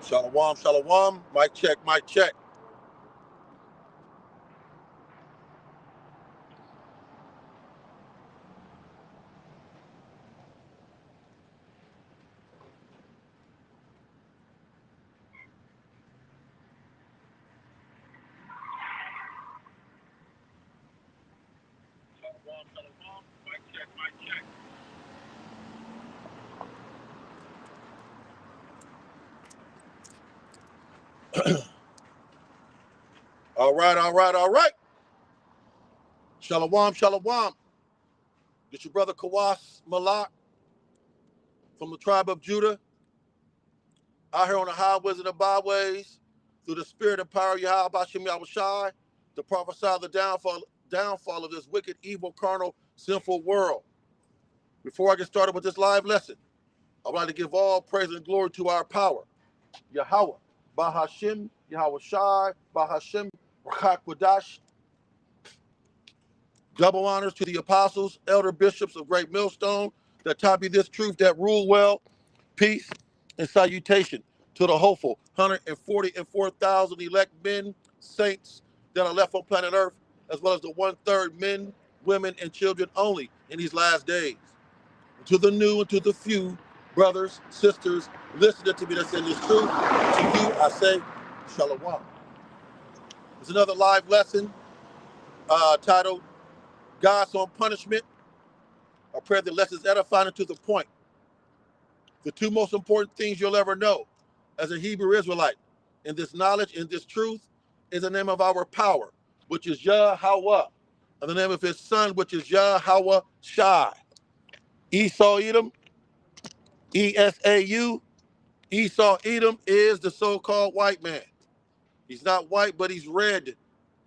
Shalom, shalom. Mic check, mic check. All right, all right, all right. Shalom, shalom. It's your brother Kawas Malak from the tribe of Judah, out here on the highways and the byways, through the spirit and power of Yahweh Bashem Yahushai, to prophesy the downfall of this wicked, evil, carnal, sinful world. Before I get started with this live lesson, I would like to give all praise and glory to our power, Yahweh, Bahashim, Yahweh Shai, Bahashim, Rakak Wadash. Double honors to the apostles, elder bishops of Great Millstone that taught me this truth, that rule well. Peace and salutation to the hopeful 144,000 elect men, saints that are left on planet Earth, as well as the 1/3 men, women, and children only in these last days. To the new and to the few brothers, sisters, listening to me that's in this truth, to you I say, Shalom. It's another live lesson titled God's on Punishment. I pray that lessons edifying and to the point. The two most important things you'll ever know as a Hebrew Israelite in this knowledge, in this truth, is the name of our power, which is Yahweh, and the name of his son, which is Yahweh Shai. Esau Edom, E-S-A-U. Esau Edom is the so-called white man. He's not white, but he's red.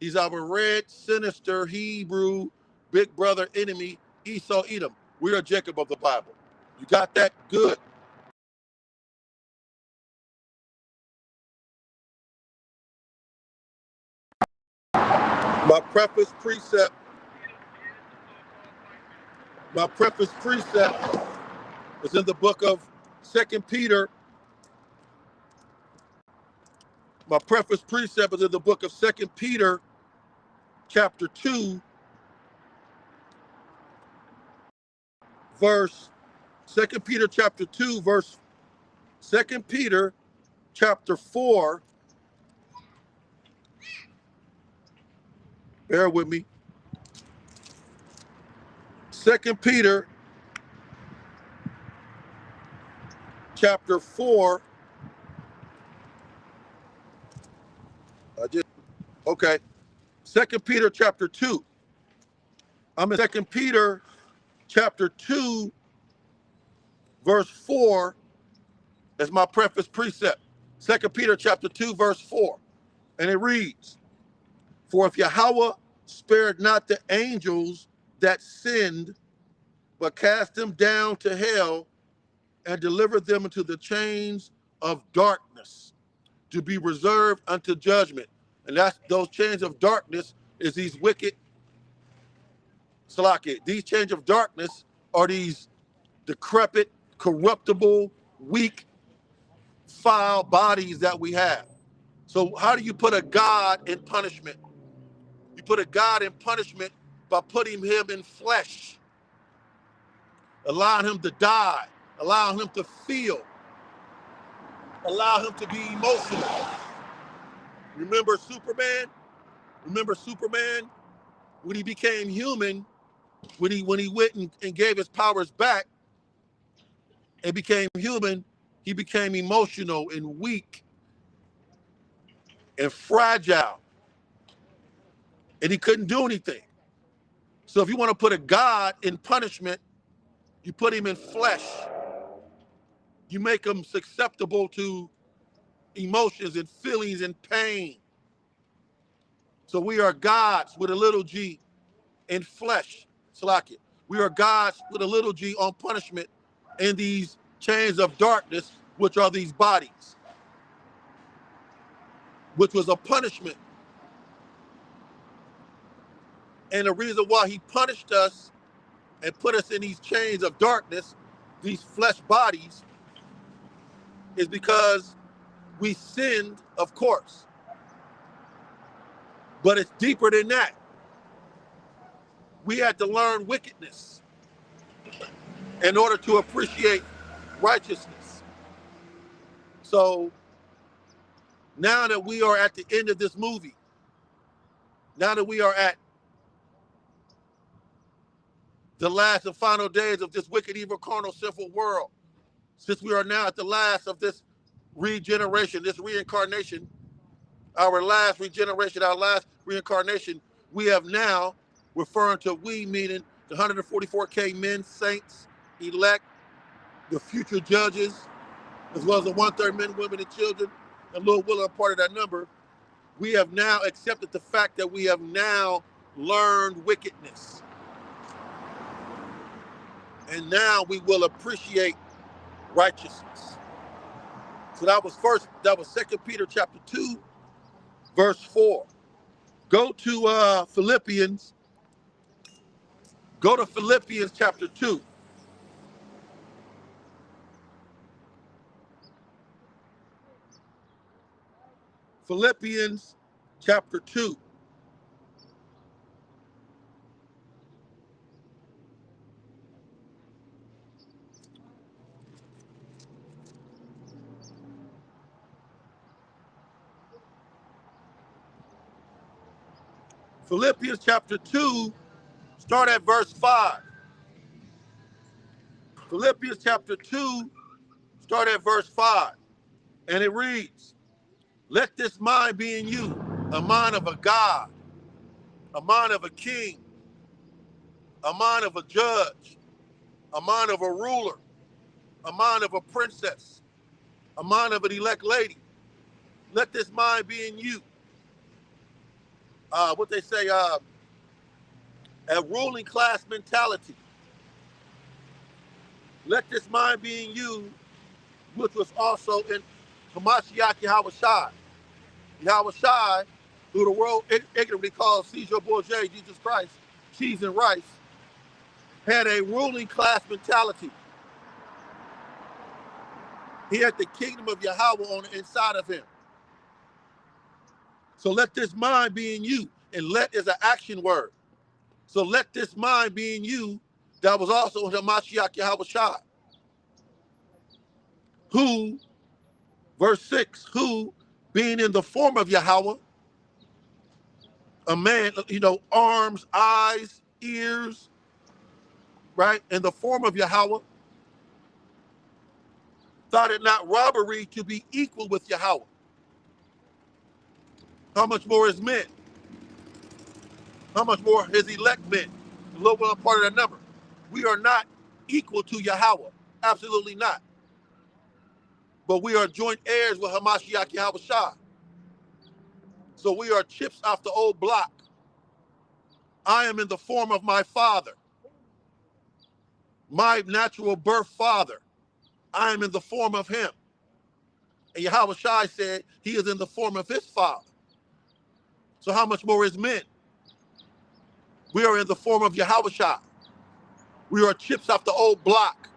He's our red, sinister Hebrew big brother enemy, Esau Edom. We are Jacob of the Bible. You got that? Good. My preface precept is in the book of 2 Peter. My preface precept is in the book of 2 Peter, chapter 2, verse 2 Peter chapter 2, verse 2 Peter chapter 4. Bear with me. 2 Peter chapter 4. Okay. 2 Peter chapter 2. I'm in 2 Peter chapter 2, verse 4 as my preface precept. 2 Peter chapter 2, verse 4. And it reads, for if Yahweh spared not the angels that sinned, but cast them down to hell and delivered them into the chains of darkness to be reserved unto judgment. And that's those chains of darkness is these wicked, Salaki. These chains of darkness are these decrepit, corruptible, weak, foul bodies that we have. So how do you put a God in punishment? You put a God in punishment by putting him in flesh, allowing him to die, allowing him to feel, allow him to be emotional. Remember Superman? Remember Superman? When he became human, when he went and gave his powers back and became human, he became emotional and weak and fragile. And he couldn't do anything. So if you want to put a God in punishment, you put him in flesh. You make him susceptible to emotions and feelings and pain. So we are gods with a little g in flesh, Salakia. We are gods with a little g on punishment in these chains of darkness, which are these bodies, which was a punishment. And the reason why he punished us and put us in these chains of darkness, these flesh bodies, is because We sinned, of course, but it's deeper than that. We had to learn wickedness in order to appreciate righteousness. So now that we are at the end of this movie, now that we are at the last and final days of this wicked, evil, carnal, sinful world, since we are now at the last of this regeneration, this reincarnation, our last regeneration, our last reincarnation, we have now, referring to we meaning the 144K men, saints, elect, the future judges, as well as the 1/3 men, women, and children, and Lord willing, part of that number, we have now accepted the fact that we have now learned wickedness. And now we will appreciate righteousness. So that was 2 Peter chapter 2, verse 4. Go to Philippians. Go to Philippians chapter 2. Philippians chapter 2. Philippians chapter 2, start at verse 5. Philippians chapter 2, start at verse 5. And it reads, let this mind be in you, a mind of a God, a mind of a king, a mind of a judge, a mind of a ruler, a mind of a princess, a mind of an elect lady. Let this mind be in you. What they say, a ruling class mentality. Let this mind be in you, which was also in Hamashiach Yahweh Shai. Yahweh Shai, who the world ignorantly calls Caesar Borgia, Jesus Christ, cheese and rice, had a ruling class mentality. He had the kingdom of Yahweh on the inside of him. So let this mind be in you. And let is an action word. So let this mind be in you that was also in Hamashiach Yahweh Shai. Who, verse 6, who, being in the form of Yahweh, a man, arms, eyes, ears, right, in the form of Yahweh, thought it not robbery to be equal with Yahweh. How much more his men? How much more his elect men? A little bit of part of that number. We are not equal to Yahweh. Absolutely not. But we are joint heirs with Hamashiach Yahweh Shai. So we are chips off the old block. I am in the form of my father, my natural birth father. I am in the form of him. And Yahweh Shai said he is in the form of his father. So how much more is men? We are in the form of Yahweh Shai. We are chips off the old block.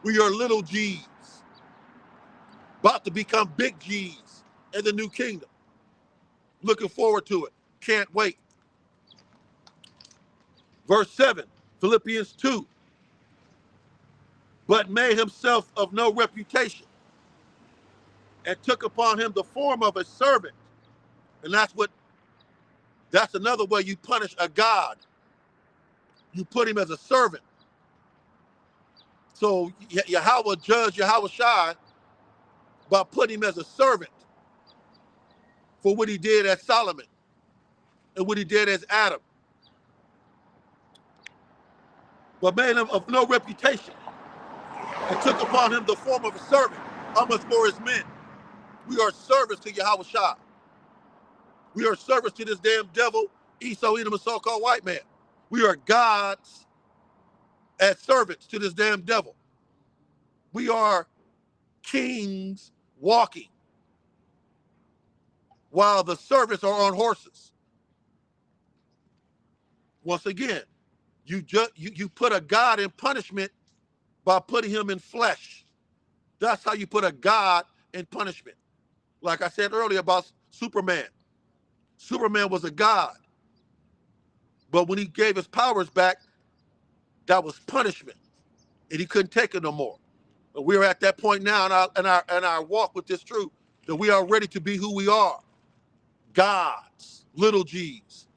We are little G's, about to become big G's in the new kingdom. Looking forward to it. Can't wait. Verse 7, Philippians 2. But made himself of no reputation and took upon him the form of a servant. And that's another way you punish a God. You put him as a servant. So Yahweh judged Yahweh Shai by putting him as a servant for what he did as Solomon and what he did as Adam. But made him of no reputation and took upon him the form of a servant. How much more is men? We are servants to Yahweh Shai. We are servants to this damn devil, Esau, Edom, and so-called white man. We are gods as servants to this damn devil. We are kings walking while the servants are on horses. Once again, you put a God in punishment by putting him in flesh. That's how you put a God in punishment. Like I said earlier about Superman. Superman was a god, but when he gave his powers back, that was punishment, and he couldn't take it no more. But we're at that point now in our walk with this truth that we are ready to be who we are, gods, little G's.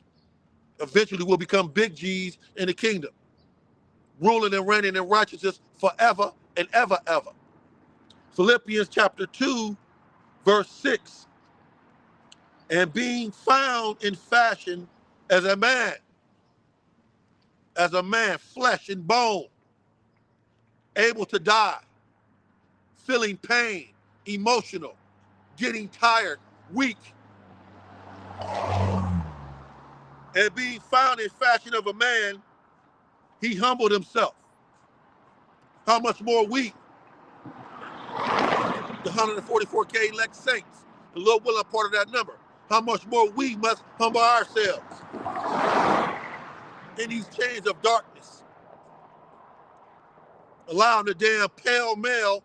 Eventually, we'll become big G's in the kingdom, ruling and reigning in righteousness forever and ever, ever. Philippians chapter 2, verse 6. And being found in fashion as a man, flesh and bone, able to die, feeling pain, emotional, getting tired, weak, and being found in fashion of a man, he humbled himself. How much more we, the 144K elect saints, the Lord willing part of that number, how much more we must humble ourselves in these chains of darkness, allowing the damn pale male,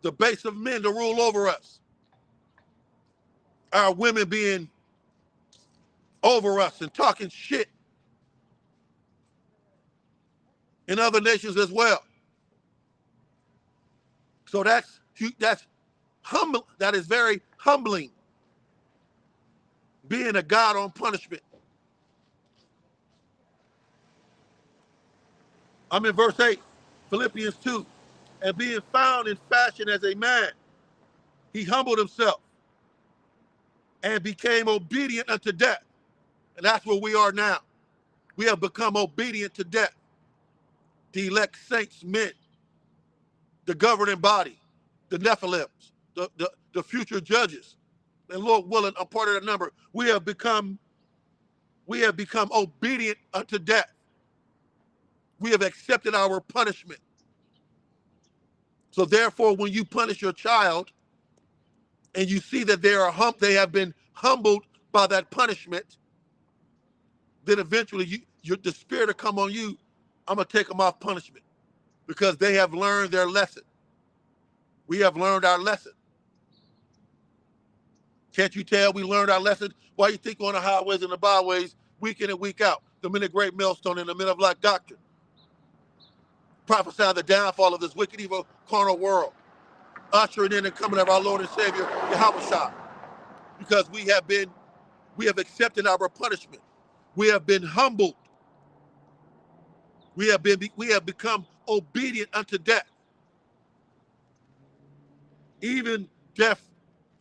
the base of men, to rule over us. Our women being over us and talking shit in other nations as well. So that's humble. That is very humbling, being a God on punishment. I'm in verse 8, Philippians 2. And being found in fashion as a man, he humbled himself and became obedient unto death. And that's where we are now. We have become obedient to death. The elect saints, men, the governing body, the Nephilims, the future judges, and Lord willing, a part of that number, we have become obedient unto death. We have accepted our punishment. So therefore, when you punish your child and you see that they have been humbled by that punishment, then eventually the spirit will come on you. I'm gonna take them off punishment because they have learned their lesson. We have learned our lesson. Can't you tell we learned our lesson? Why you think on the highways and the byways, week in and week out, the men of great millstone in the men of like doctrine, prophesying the downfall of this wicked, evil, carnal world, ushering in the coming of our Lord and Savior, Yahushua, because we have accepted our punishment. We have been humbled. We have become obedient unto death, even death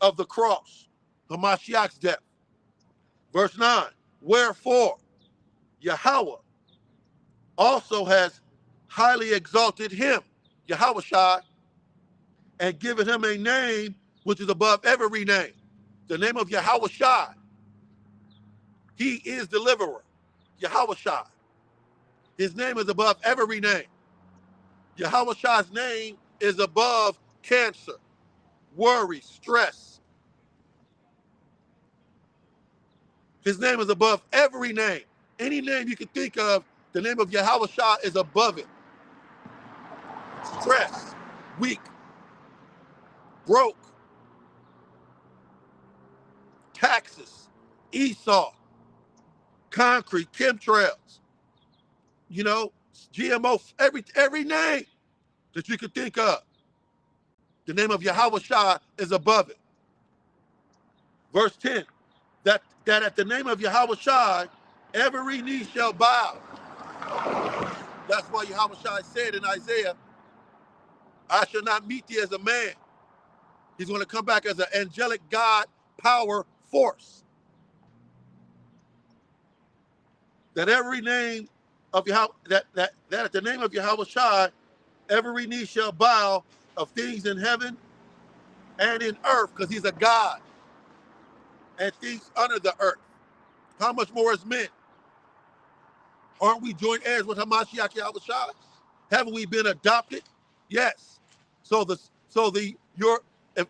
of the cross, Hamashiach's death. Verse 9, wherefore Yahweh also has highly exalted him, Yahushua, and given him a name which is above every name. The name of Yahushua. He is deliverer, Yahushua. His name is above every name. Yahushua's name is above cancer, worry, stress. His name is above every name. Any name you can think of, the name of Yahushua is above it. Stress, weak, broke, taxes, Esau, concrete, chemtrails, GMO, every name that you could think of. The name of Yahushua is above it. Verse 10, that at the name of Yahushua, every knee shall bow. That's why Yahushua said in Isaiah, I shall not meet thee as a man. He's going to come back as an angelic God power force. That every name of Yahweh, that at the name of Yahushua, every knee shall bow, of things in heaven and in earth, because he's a God, and things under the earth. How much more as men? Aren't we joint heirs with Hamashiach Yahushua? Haven't we been adopted? Yes.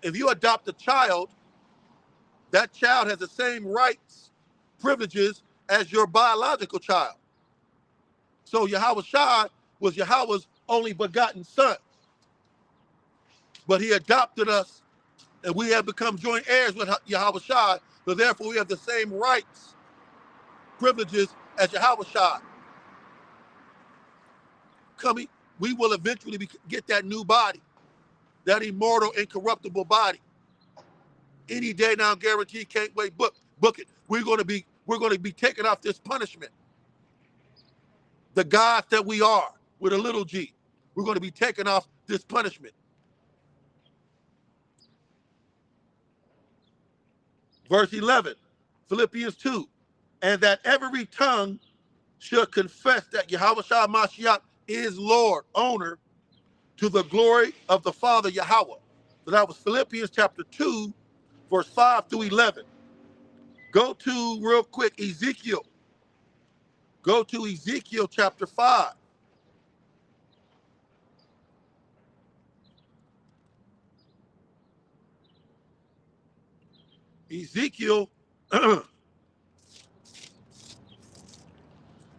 If you adopt a child, that child has the same rights, privileges as your biological child. So Yahushua was Yahweh's only begotten son. But he adopted us And we have become joint heirs with Yahweh Shai, so therefore we have the same rights, privileges as Yahweh Shai. Coming, we will eventually get that new body, that immortal, incorruptible body. Any day now, guaranteed, can't wait, book it. We're going to be taken off this punishment. The gods that we are, with a little g, we're going to be taken off this punishment. Verse 11, Philippians 2, and that every tongue should confess that Yahweh Shai Mashiach is Lord, owner, to the glory of the Father Yahweh. So that was Philippians chapter 2, verse 5 through 11. Go to, real quick, Ezekiel. Go to Ezekiel chapter 5. Ezekiel,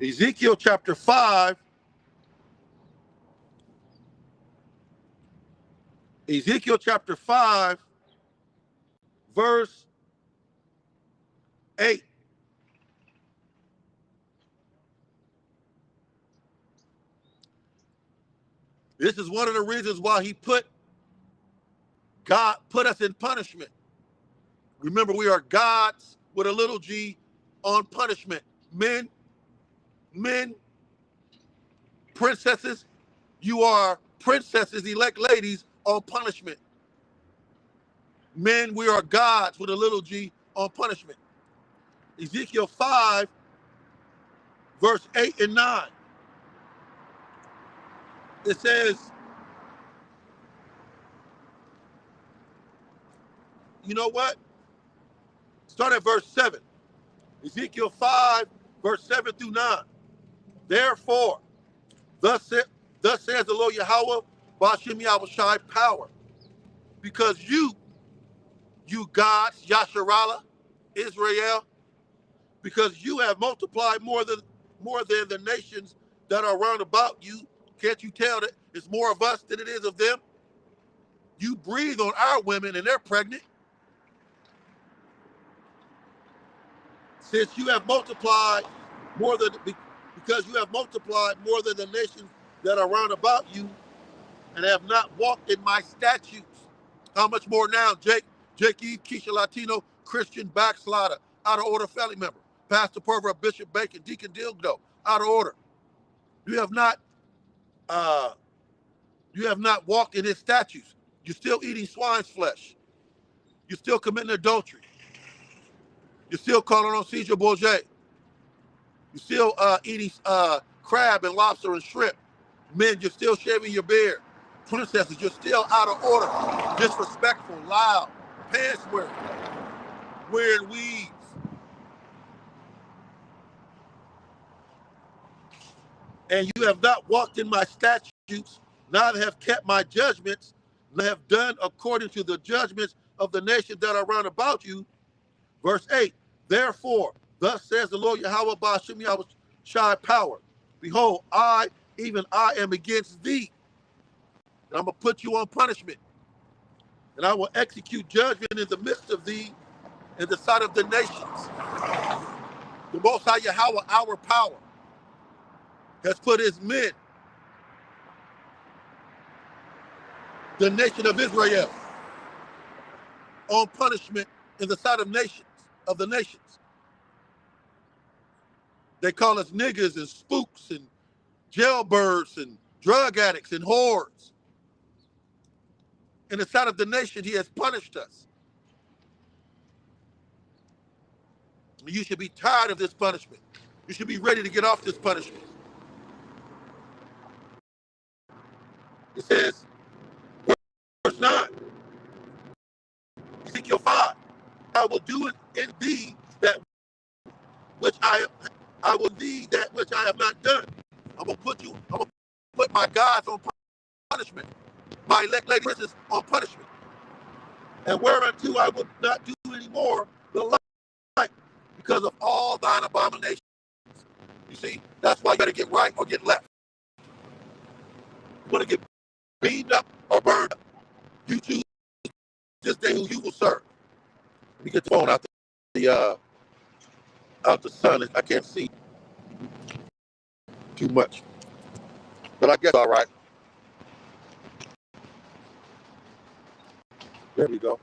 Ezekiel chapter 5. Ezekiel chapter 5, verse 8. This is one of the reasons why God put us in punishment. Remember, we are gods with a little g on punishment. Men, princesses, you are princesses, elect ladies on punishment. Men, we are gods with a little g on punishment. Ezekiel 5, verse 8 and 9. It says, you know what? Start at verse 7. Ezekiel 5, verse 7 through 9. Therefore, thus says the Lord Yahweh, Ba'ashem Yahweh Shai, power. Because you gods, Yasharallah, Israel, because you have multiplied more than the nations that are round about you. Can't you tell that it's more of us than it is of them? You breathe on our women and they're pregnant. Since you have multiplied because you have multiplied more than the nations that are round about you and have not walked in my statutes. How much more now, Jake Eve, Keisha Latino, Christian backslider, out of order family member, Pastor Pervert, Bishop Bacon, Deacon Dildo, out of order. You have not walked in his statutes. You're still eating swine's flesh. You're still committing adultery. You're still calling on Caesar Borgia. You're still eating crab and lobster and shrimp. Men, you're still shaving your beard. Princesses, you're still out of order. Disrespectful, loud, pants wearing weaves. And you have not walked in my statutes, neither have kept my judgments, neither have done according to the judgments of the nations that are round about you. Verse 8, therefore, thus says the Lord Yahweh Ba'ashem Yahweh Shai, power. Behold, even I am against thee. And I'm going to put you on punishment. And I will execute judgment in the midst of thee in the sight of the nations. The Most High Yahweh, our power, has put his men, the nation of Israel, on punishment in the sight of the nations. They call us niggas and spooks and jailbirds and drug addicts and whores. In the sight of the nation, he has punished us. You should be tired of this punishment. You should be ready to get off this punishment. It says, verse 9, Ezekiel 5, I will do in thee that which I will do that which I have not done. I'm gonna put my gods on punishment, my elect lady princes on punishment. And whereunto I will not do any more the like, because of all thine abominations. You see, that's why you gotta get right or get left. You wanna get beaten up or burned up. You choose this day who you will serve. Let me get the phone out the sun. I can't see too much, but I guess all right. There we go.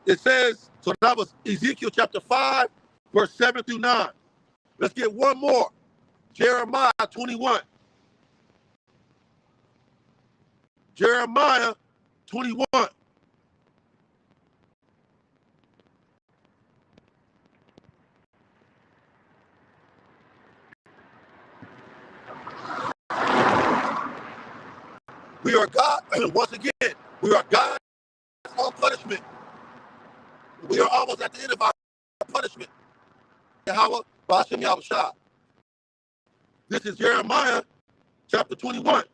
It says, so that was Ezekiel chapter 5, verse 7 through 9. Let's get one more. Jeremiah 21. Jeremiah 21. We are God, once again, we are God's own punishment. We are almost at the end of our punishment. Yahweh, Bashem Yahushua. This is Jeremiah chapter 21,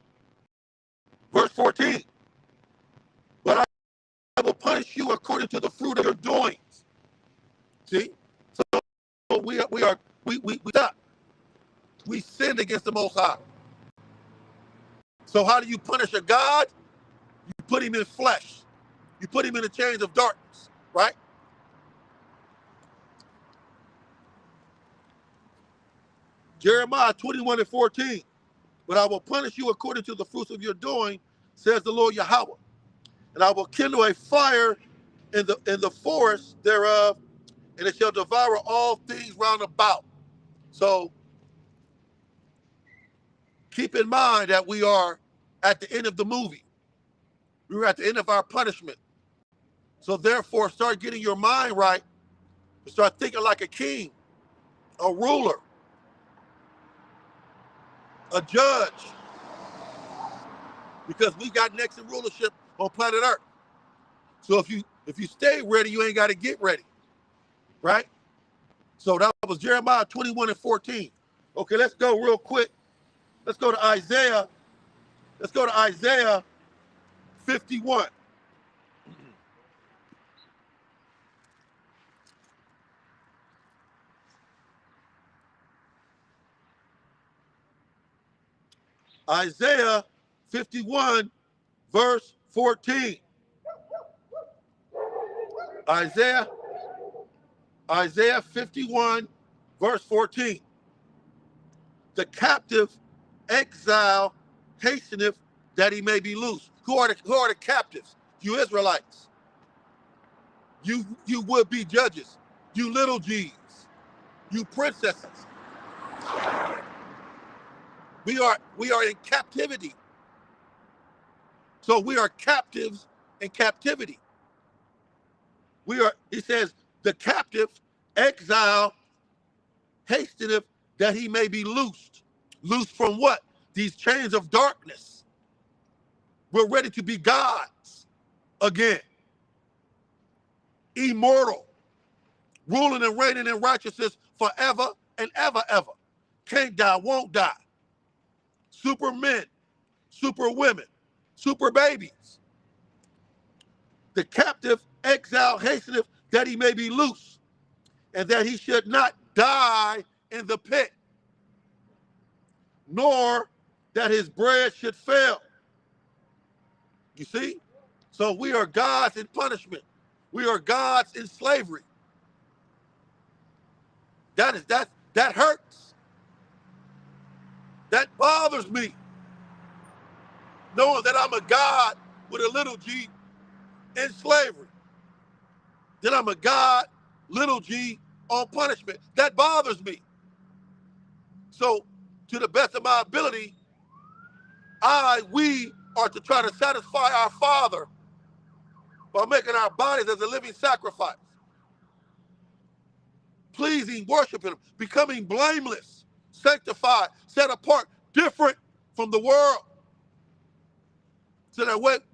verse 14. But I will punish you according to the fruit of your doings. See? So we sinned against the Most High. So how do you punish a God? You put him in flesh. You put him in the chains of darkness, right? Jeremiah 21 and 14. But I will punish you according to the fruits of your doing, says the Lord Yahweh. And I will kindle a fire in the forest thereof, and it shall devour all things round about. So keep in mind that we are at the end of the movie. We're at the end of our punishment. So therefore, start getting your mind right. Start thinking like a king, a ruler, a judge. Because we got next in rulership on planet Earth. So if you stay ready, you ain't got to get ready. Right? So that was Jeremiah 21 and 14. Okay, let's go real quick. Let's go to Isaiah. Let's go to Isaiah 51. Isaiah 51, verse 14. Isaiah 51, verse 14. The captive exile hasteneth that he may be loose. Who are the captives? You Israelites. You would-be judges. You little G's. You princesses. We are in captivity. So we are captives in captivity. He says, the captive exile hasteneth that he may be loosed. Loosed from what? These chains of darkness. We're ready to be gods again. Immortal. Ruling and reigning in righteousness forever and ever, ever. Can't die, won't die. Super men, super women, super babies. The captive exile hasteneth that he may be loose, and that he should not die in the pit, nor that his bread should fail. You see? So we are gods in punishment. We are gods in slavery. That hurts. That bothers me. Knowing that I'm a God with a little g in slavery. That I'm a God, little g, on punishment. That bothers me. So, to the best of my ability, we are to try to satisfy our Father by making our bodies as a living sacrifice. Pleasing, worshiping Him, becoming blameless, sanctified, set apart, different from the world. So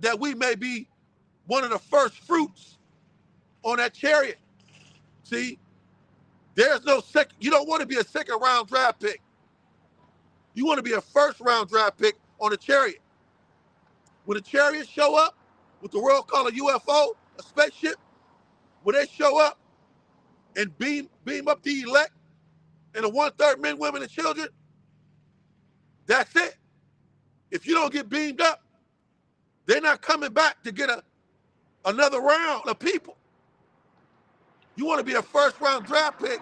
that we may be one of the first fruits on that chariot. See, there's no second. You don't want to be a second round draft pick. You want to be a first round draft pick on a chariot. When the chariots show up, what the world call a UFO, a spaceship, when they show up and beam up the elect and the 1/3 men, women, and children, that's it. If you don't get beamed up, they're not coming back to get another round of people. You want to be a first-round draft pick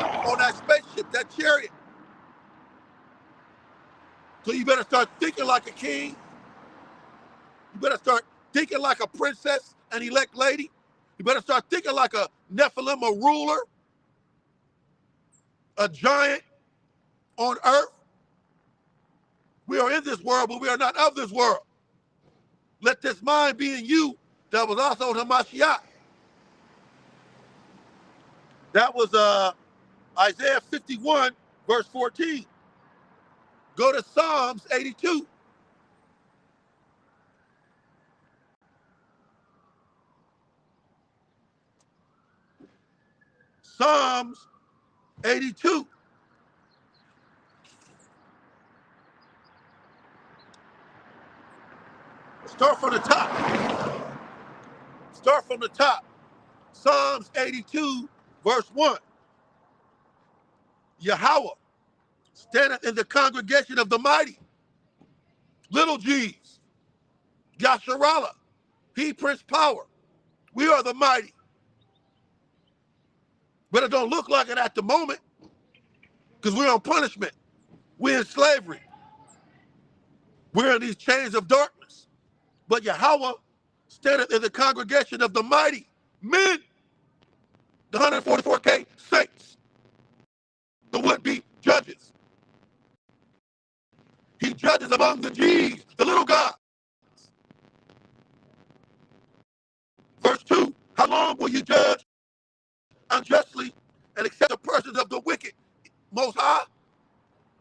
on that spaceship, that chariot. So you better start thinking like a king. You better start thinking like a princess, an elect lady. You better start thinking like a Nephilim, a ruler, a giant on earth. We are in this world, but we are not of this world. Let this mind be in you that was also in Hamashiach. That was Isaiah 51, verse 14. Go to Psalms 82. Psalms 82. Start from the top. Start from the top. Psalms 82, verse 1. Yahweh standeth in the congregation of the mighty. Little G's. Yasharallah. He Prince Power. We are the mighty. But it don't look like it at the moment because we're on punishment. We're in slavery. We're in these chains of darkness. But Yahweh standeth in the congregation of the mighty men, the 144K saints, the would-be judges. He judges among the G's, the little gods. Verse 2, how long will you judge unjustly and accept the persons of the wicked, Most High?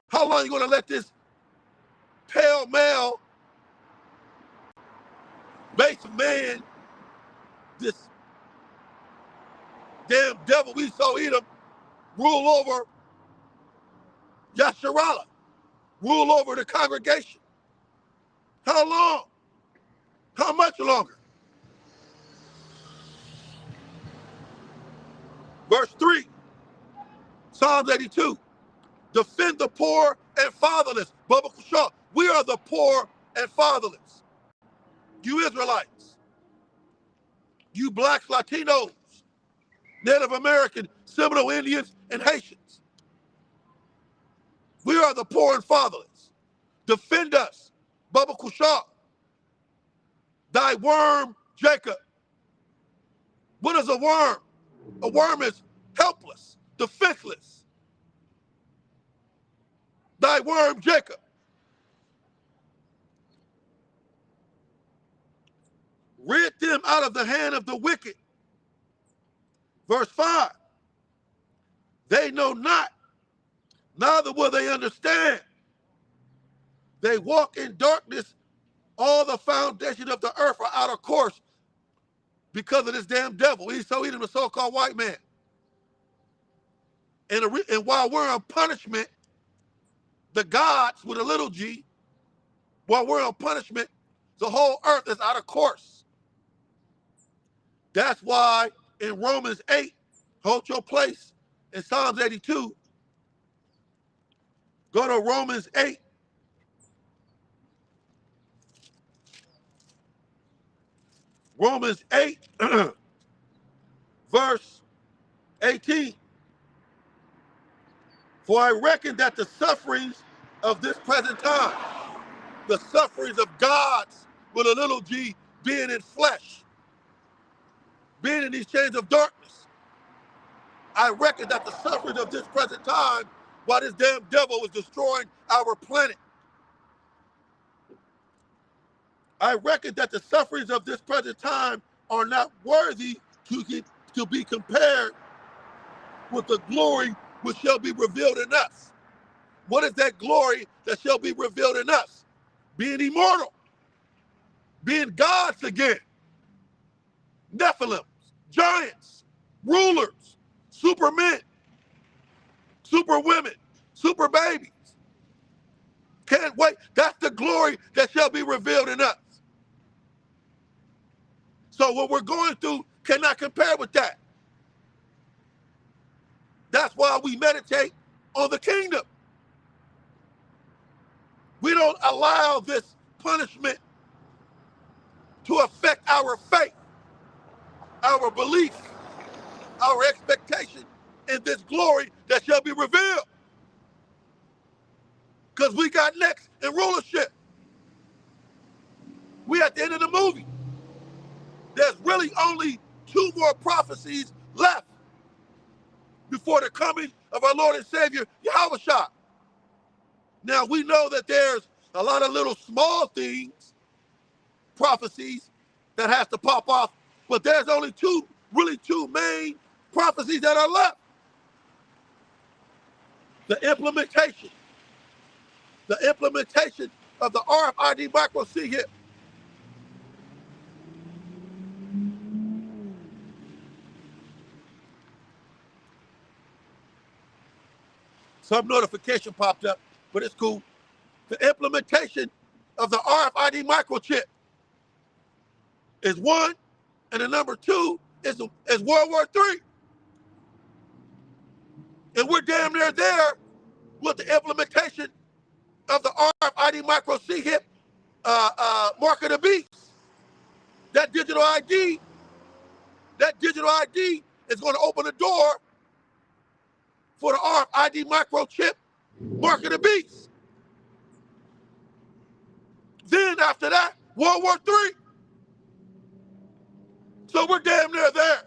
How long are you going to let this pale male, base man, this damn devil we so eat him, rule over Yasharallah, rule over the congregation? How long? How much longer? Verse 3, Psalms 82, defend the poor and fatherless. Baba Kusha, we are the poor and fatherless. You Israelites, you blacks, Latinos, Native American, Seminole Indians, and Haitians. We are the poor and fatherless. Defend us, Baba Kusha. Thy worm, Jacob. What is a worm? A worm is helpless, defenseless. Thy worm, Jacob. Rid them out of the hand of the wicked. Verse 5, they know not, neither will they understand. They walk in darkness. All the foundation of the earth are out of course because of this damn devil. He's so eating the so-called white man. And while we're on punishment, the gods with a little g, while we're on punishment, the whole earth is out of course. That's why in Romans 8, hold your place, in Psalms 82, go to Romans 8. Romans 8, verse 18. For I reckon that the sufferings of this present time, the sufferings of gods with a little g, being in flesh, being in these chains of darkness, I reckon that the sufferings of this present time, while this damn devil is destroying our planet, I reckon that the sufferings of this present time are not worthy to be compared with the glory which shall be revealed in us. What is that glory that shall be revealed in us? Being immortal, being gods again, Nephilims, giants, rulers, supermen, super women, super babies. Can't wait. That's the glory that shall be revealed in us. So what we're going through cannot compare with that. That's why we meditate on the kingdom. We don't allow this punishment to affect our faith, our belief, our expectation in this glory that shall be revealed. Because we got next in rulership. We at the end of the movie. There's really only 2 more prophecies left before the coming of our Lord and Savior, Yahushua. Now, we know that there's a lot of little small things, prophecies, that has to pop off, but there's only really two main prophecies that are left. The implementation of the RFID micro chip. Some notification popped up, but it's cool. The implementation of the RFID microchip is one, and the number 2 is World War III. And we're damn near there with the implementation of the RFID microchip mark of the beast. That digital ID is going to open the door for the RFID microchip mark of the beast. Then after that, World War III. So we're damn near there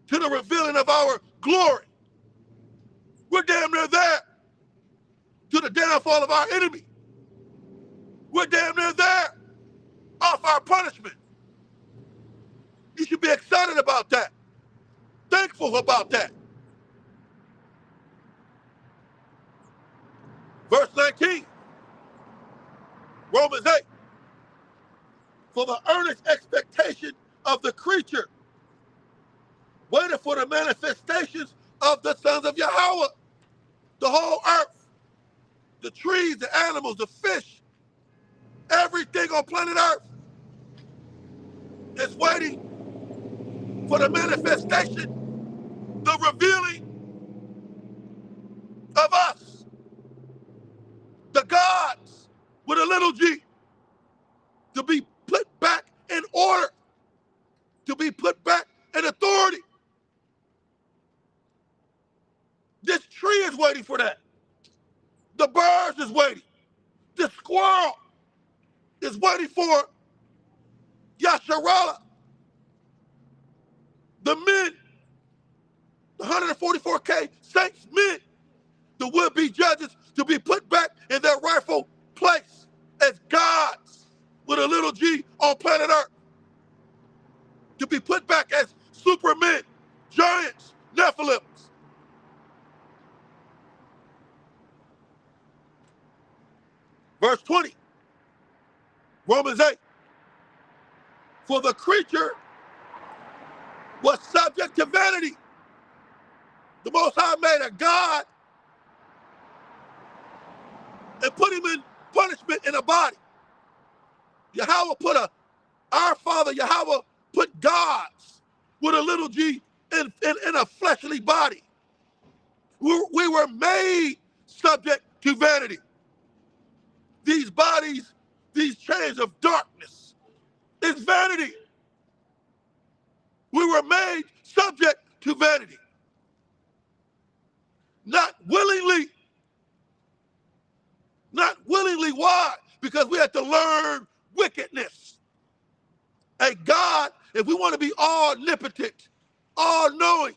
to the revealing of our glory. We're damn near there to the downfall of our enemy. We're damn near there off our punishment. You should be excited about that, thankful about that. Verse 19, Romans 8. For the earnest expectation of the creature waited for the manifestations of the sons of Yahweh. The whole earth, the trees, the animals, the fish, everything on planet Earth is waiting for the manifestation, the revealing of us, the gods with a little g, to be put back in order, to be put back in authority. This tree is waiting for that. The birds is waiting. The squirrel is waiting for Yasharallah. The men, the 144K saints men, the would-be judges, to be put back in their rightful place as gods with a little g on planet Earth. To be put back as supermen, giants, Nephilims. Verse 20, Romans 8. For the creature was subject to vanity. The Most High made a God and put him in punishment in a body. Yahweh our Father Yahweh put gods with a little g in a fleshly body. We were made subject to vanity. These bodies, these chains of darkness, is vanity. We were made subject to vanity. Not willingly. Not willingly. Why? Because we had to learn wickedness. A God, if we want to be omnipotent, all-knowing,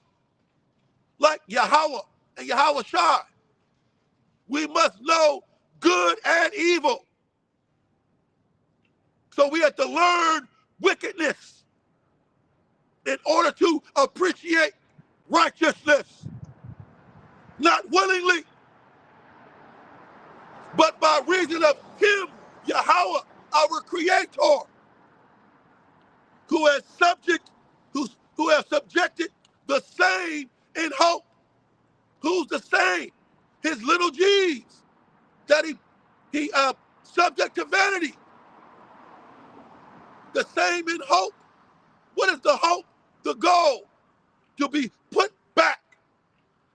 like Yahweh and Yahweh Shai, we must know good and evil. So we had to learn wickedness in order to appreciate righteousness. Not willingly, but by reason of him, Yahweh, our creator, who has subjected the same in hope. Who's the same? His little g's that he subject to vanity. The same in hope. What is the hope? The goal, to be put back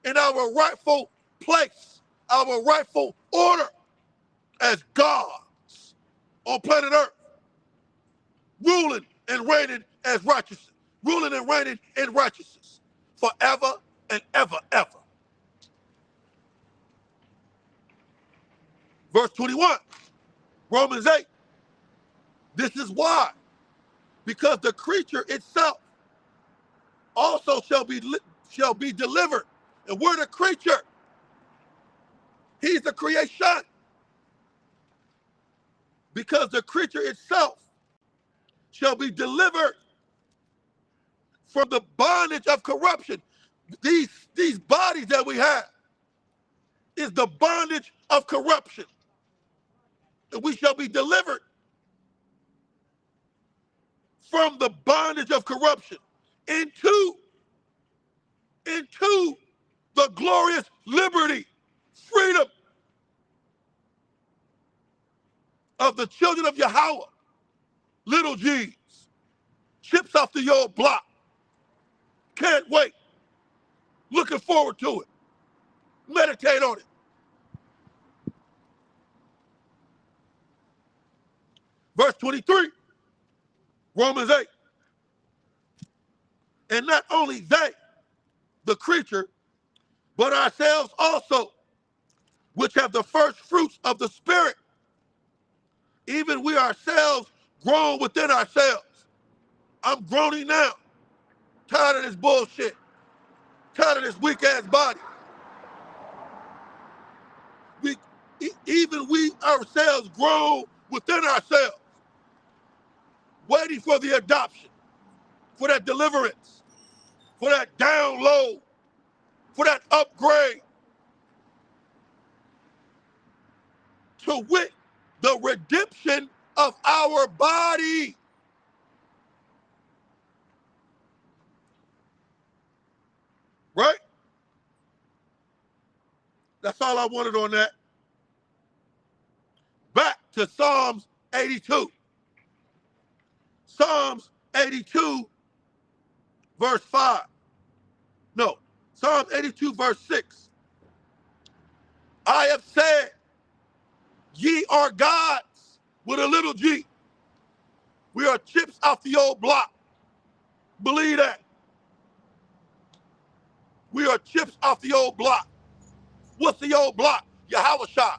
in our rightful place, our rightful order. as gods on planet Earth, ruling and reigning as righteousness, ruling and reigning in righteousness forever and ever, ever. Verse 21, Romans 8. This is why, because the creature itself also shall be delivered. And we're the creature. He's the creation. Because the creature itself shall be delivered from the bondage of corruption. These bodies that we have is the bondage of corruption. And we shall be delivered from the bondage of corruption into the glorious liberty, freedom of the children of Yahweh, little G's, chips off the old block. Can't wait. Looking forward to it. Meditate on it. Verse 23, Romans 8. And not only they, the creature, but ourselves also, which have the first fruits of the Spirit, even we ourselves groan within ourselves. I'm groaning now. Tired of this bullshit. Tired of this weak-ass body. Even we ourselves groan within ourselves, waiting for the adoption, for that deliverance, for that download, for that upgrade, to wit, the redemption of our body. Right? That's all I wanted on that. Back to Psalms 82. Psalms 82, verse 5. No, Psalms 82, verse 6. I have said, ye are gods with a little g. We are chips off the old block. Believe that. We are chips off the old block. What's the old block? Yahweh Shai.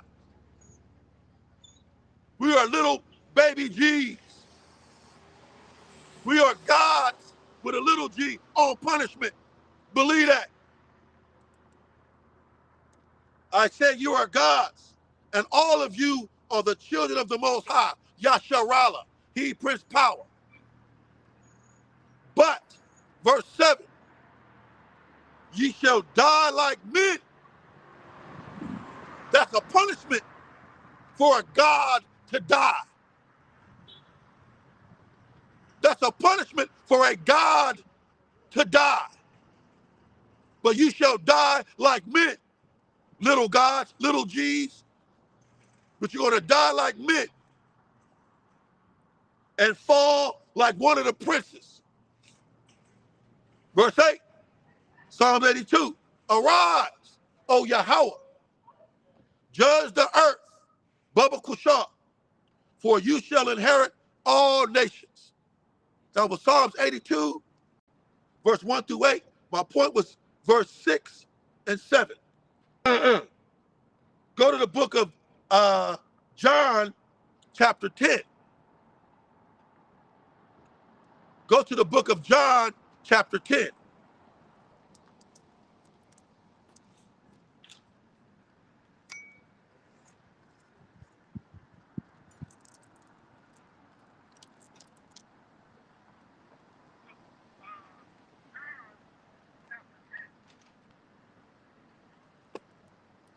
We are little baby G's. We are gods with a little g on punishment. Believe that. I said you are gods, and all of you are the children of the Most High, Yasharallah, He Prince Power. But, verse 7, ye shall die like men. That's a punishment for a God to die. That's a punishment for a God to die. But you shall die like men, little gods, little G's, but you're going to die like men and fall like one of the princes. Verse 8, Psalm 82, arise, O Yahweh, judge the earth, Baba Kushah, for you shall inherit all nations. That was Psalms 82, verse 1 through 8. My point was verse 6 and 7. Go to the book of John, chapter 10. Go to the book of John, chapter 10.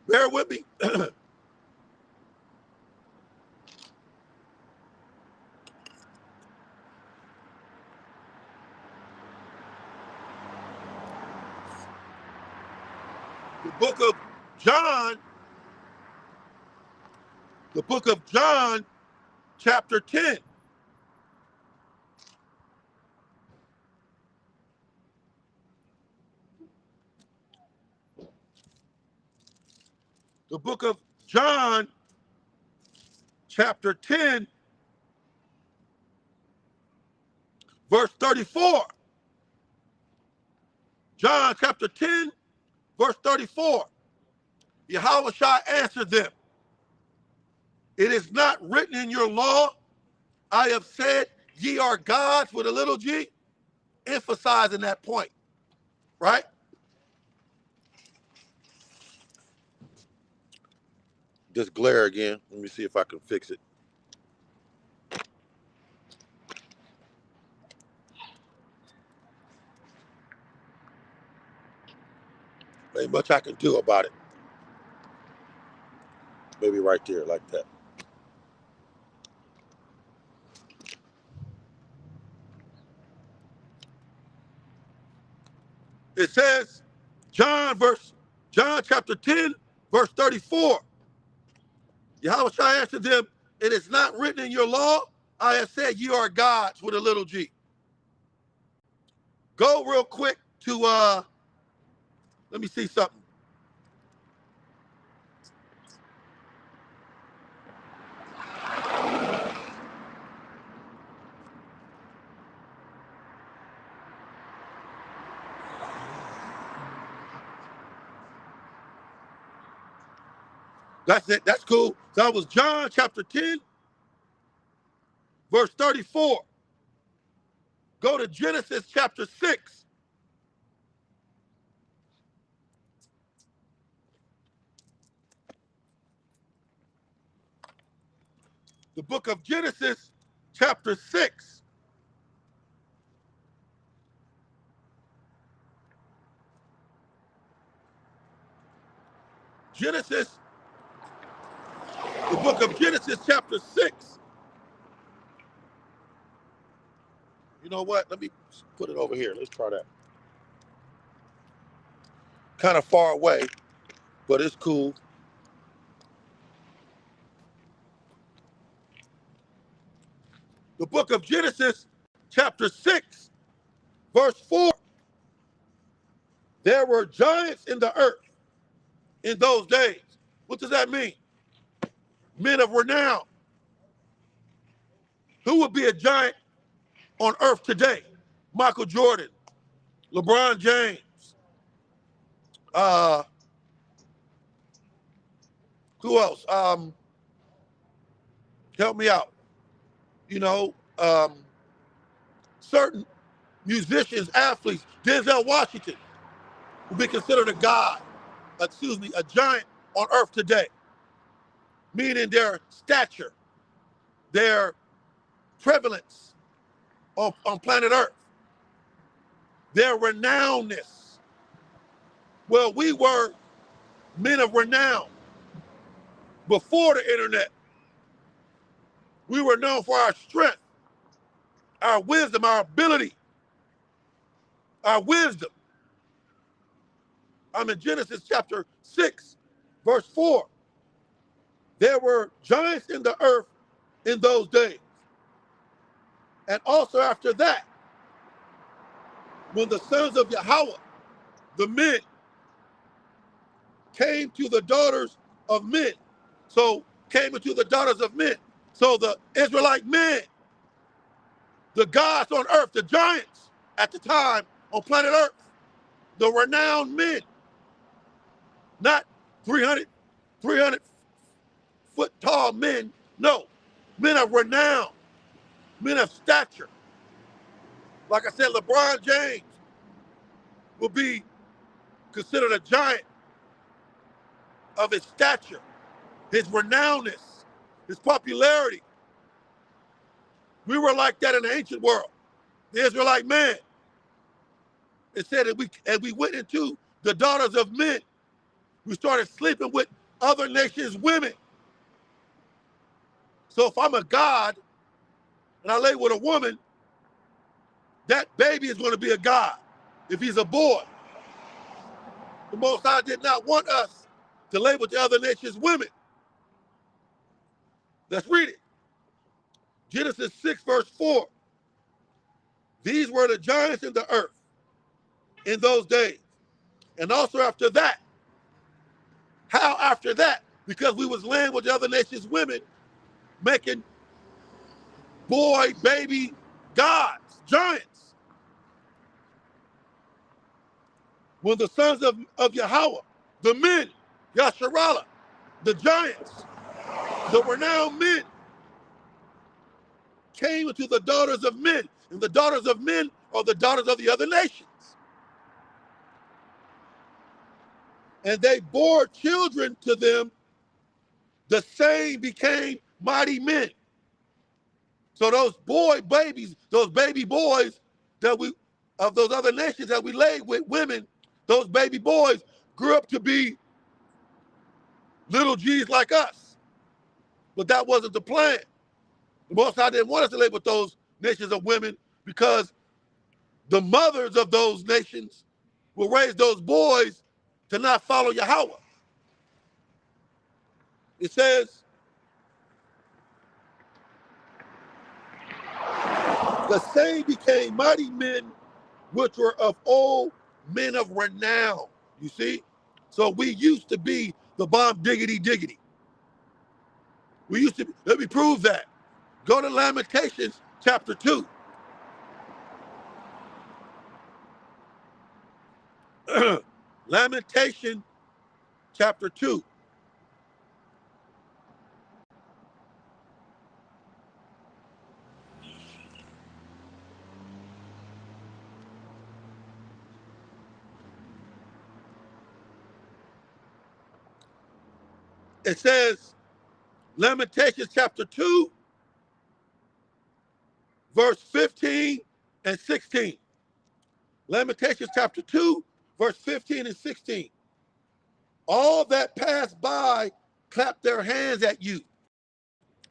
Bear with me. The book of John, the book of John, chapter 10. The book of John, chapter 10, verse 34. John chapter 10, verse 34. Yahushua answered them, it is not written in your law, I have said ye are gods with a little g, emphasizing that point, right? Just glare again. Let me see if I can fix it. Ain't much I can do about it. Maybe right there, like that. It says, John chapter 10, verse 34. Yahushua answered them, it is not written in your law, I have said you are gods with a little g. Go real quick to, let me see something. That's it, that's cool. So that was John chapter 10, verse 34. Go to Genesis chapter 6. The book of Genesis chapter 6. Genesis, the book of Genesis chapter 6. You know what? Let me put it over here. Let's try that. Kind of far away, but it's cool. The book of Genesis chapter 6, verse 4. There were giants in the earth in those days. What does that mean? Men of renown. Who would be a giant on earth today? Michael Jordan, LeBron James, who else? Help me out. You know, certain musicians, athletes, Denzel Washington would be considered a god, a giant on earth today, meaning their stature, their prevalence on planet earth, their renownedness. Well, we were men of renown before the internet. We were known for our strength, our wisdom, our ability, our wisdom. I'm in Genesis chapter 6, verse 4. There were giants in the earth in those days. And also after that, when the sons of Yahweh, the men, came to the daughters of men. So came into the daughters of men. So the Israelite men, the gods on earth, the giants at the time on planet earth, the renowned men, not 300 foot tall men, no, men of renown, men of stature. Like I said, LeBron James will be considered a giant of his stature, his renownedness, his popularity. We were like that in the ancient world, the Israelite man. It said that as we went into the daughters of men, we started sleeping with other nations' women. So if I'm a god and I lay with a woman, that baby is going to be a god. If he's a boy, the Most High did not want us to lay with the other nations' women. Let's read it. Genesis 6, verse 4. These were the giants in the earth in those days. And also after that. How after that? Because we was laying with the other nations' women, making boy, baby, gods, giants. When the sons of Yahweh, the men, Yasharala, the giants, the renowned men, came into the daughters of men, and the daughters of men are the daughters of the other nations. And they bore children to them, the same became mighty men. So those boy babies, those baby boys that we, of those other nations that we laid with women, those baby boys grew up to be little G's like us. But that wasn't the plan. The Most High didn't want us to lay with those nations of women because the mothers of those nations will raise those boys to not follow Yahweh. It says, the same became mighty men which were of old, men of renown. You see? So we used to be the bomb diggity diggity. We used to be, let me prove that. Go to Lamentations chapter 2. Lamentation chapter 2. It says, Lamentations chapter 2, verse 15 and 16. Lamentations chapter 2, verse 15 and 16. All that pass by clap their hands at you.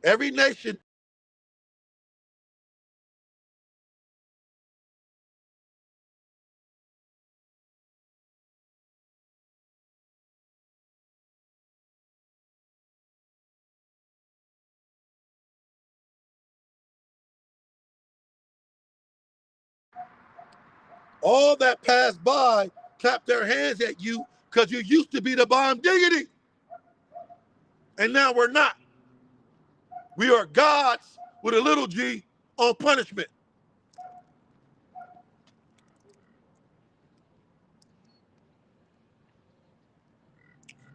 Every nation, all that pass by clap their hands at you because you used to be the bomb diggity. And now we're not. We are gods with a little g on punishment.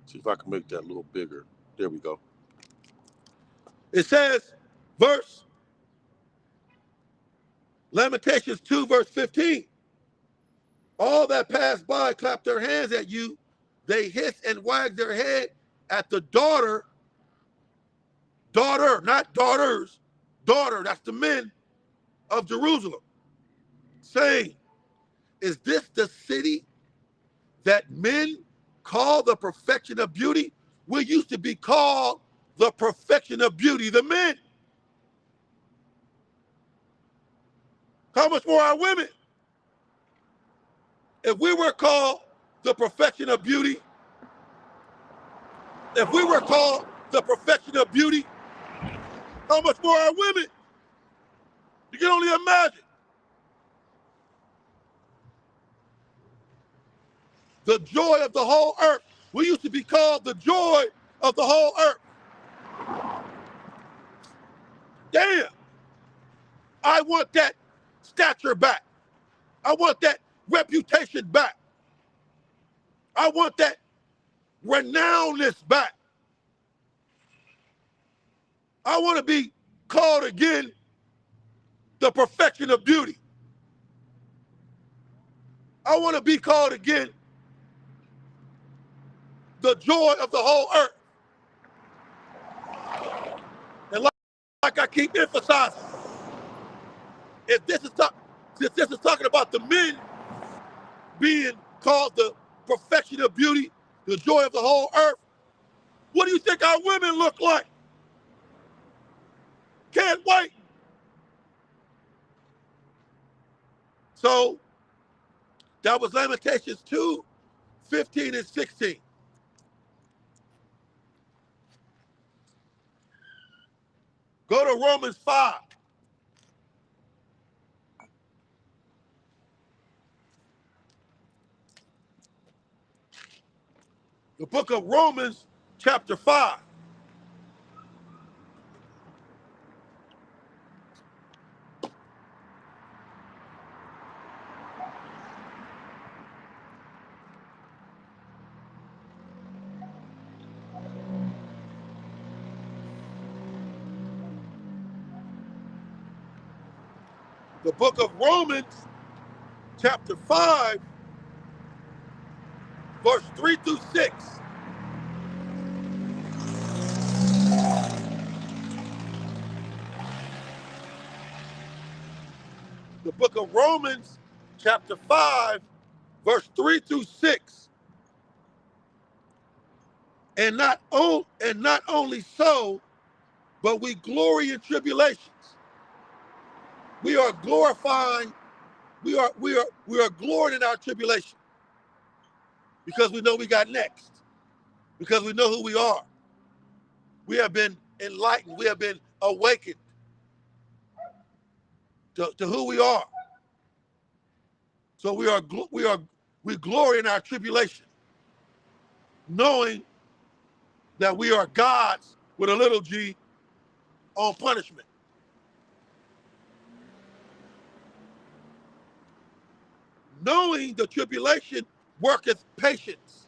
See if I can make that a little bigger. There we go. It says, verse Lamentations 2, verse 15. All that pass by clap their hands at you. They hiss and wag their head at the daughter, not daughters, daughter, that's the men of Jerusalem, saying, is this the city that men call the perfection of beauty? We used to be called the perfection of beauty, the men. How much more our women? If we were called the perfection of beauty, if we were called the perfection of beauty, how much more our women? You can only imagine. The joy of the whole earth. We used to be called the joy of the whole earth. Damn. I want that stature back. I want that reputation back. I want that renownedness back. I want to be called again the perfection of beauty. I want to be called again the joy of the whole earth. And like I keep emphasizing, if this is talking about the men being called the perfection of beauty, the joy of the whole earth, what do you think our women look like? Can't wait. So that was Lamentations 2, 15 and 16. Go to Romans 5. The book of Romans, chapter 5. The book of Romans, chapter 5, verse 3 through 6. The book of Romans, chapter 5, verse 3 through 6. And not only so, but we glory in tribulations. We are glorifying, we are glorying in our tribulation because we know we got next, because we know who we are. We have been enlightened, we have been awakened to who we are. So we glory in our tribulation, knowing that we are God's with a little g on punishment. Knowing the tribulation worketh patience.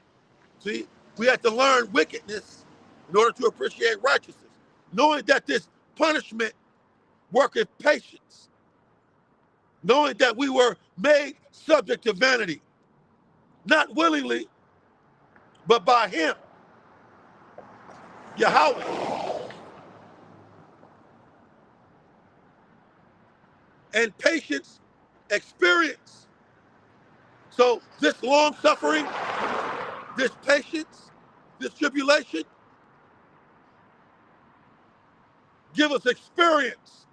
See, we have to learn wickedness in order to appreciate righteousness. Knowing that this punishment worketh patience. Knowing that we were made subject to vanity, not willingly, but by him, Yahweh. And patience, experience. So this long suffering, this patience, this tribulation, give us experience.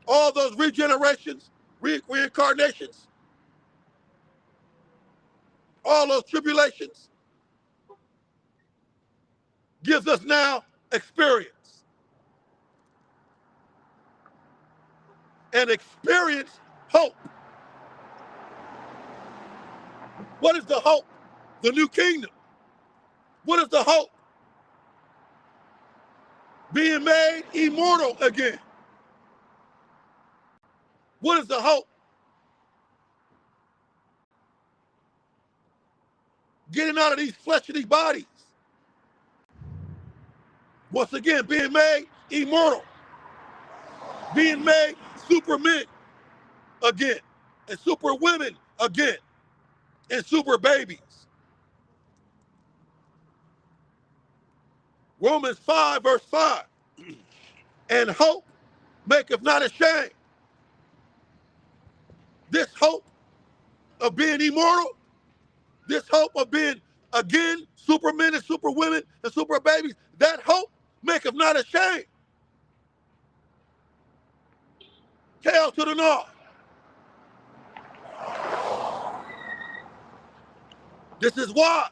All those regenerations, reincarnations, all those tribulations gives us now experience. And experience hope. What is the hope? The new kingdom. What is the hope? Being made immortal again. What is the hope? Getting out of these fleshly bodies. Once again, being made immortal. Being made supermen again. And super women again. And super babies. Romans 5, verse 5. And hope maketh not ashamed. This hope of being immortal, this hope of being, again, supermen and super women and super babies, that hope maketh not ashamed. Hail to the north. This is why.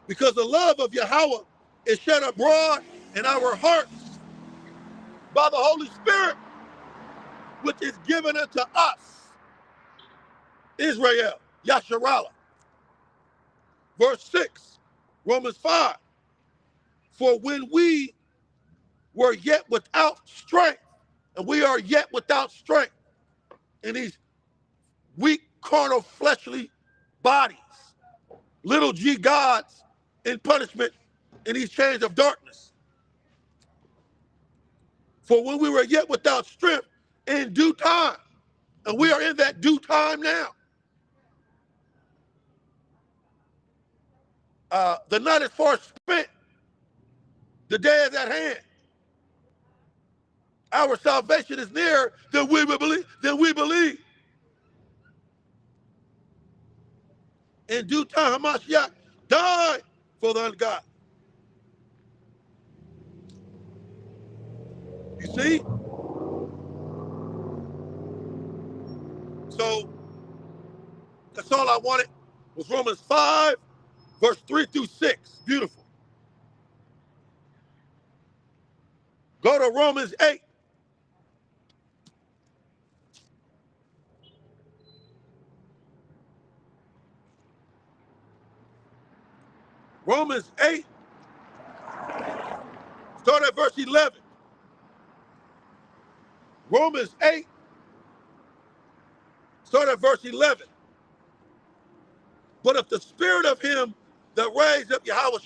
Because the love of Yahweh is shed abroad in our hearts by the Holy Spirit, which is given unto us, Israel, Yasharallah. Verse 6, Romans 5. For when we were yet without strength, and we are yet without strength in these weak, carnal, fleshly bodies, little g gods in punishment in these chains of darkness. For when we were yet without strength, in due time, and we are in that due time now. The night is far spent, the day is at hand. Our salvation is nearer than we believe. In due time, Hamashiach died for the ungodly. You see? So that's all I wanted was Romans 5, verse 3 through 6. Beautiful. Go to Romans 8. Romans 8, start at verse 11. Romans 8, start at verse 11. But if the spirit of him that raised up Yahweh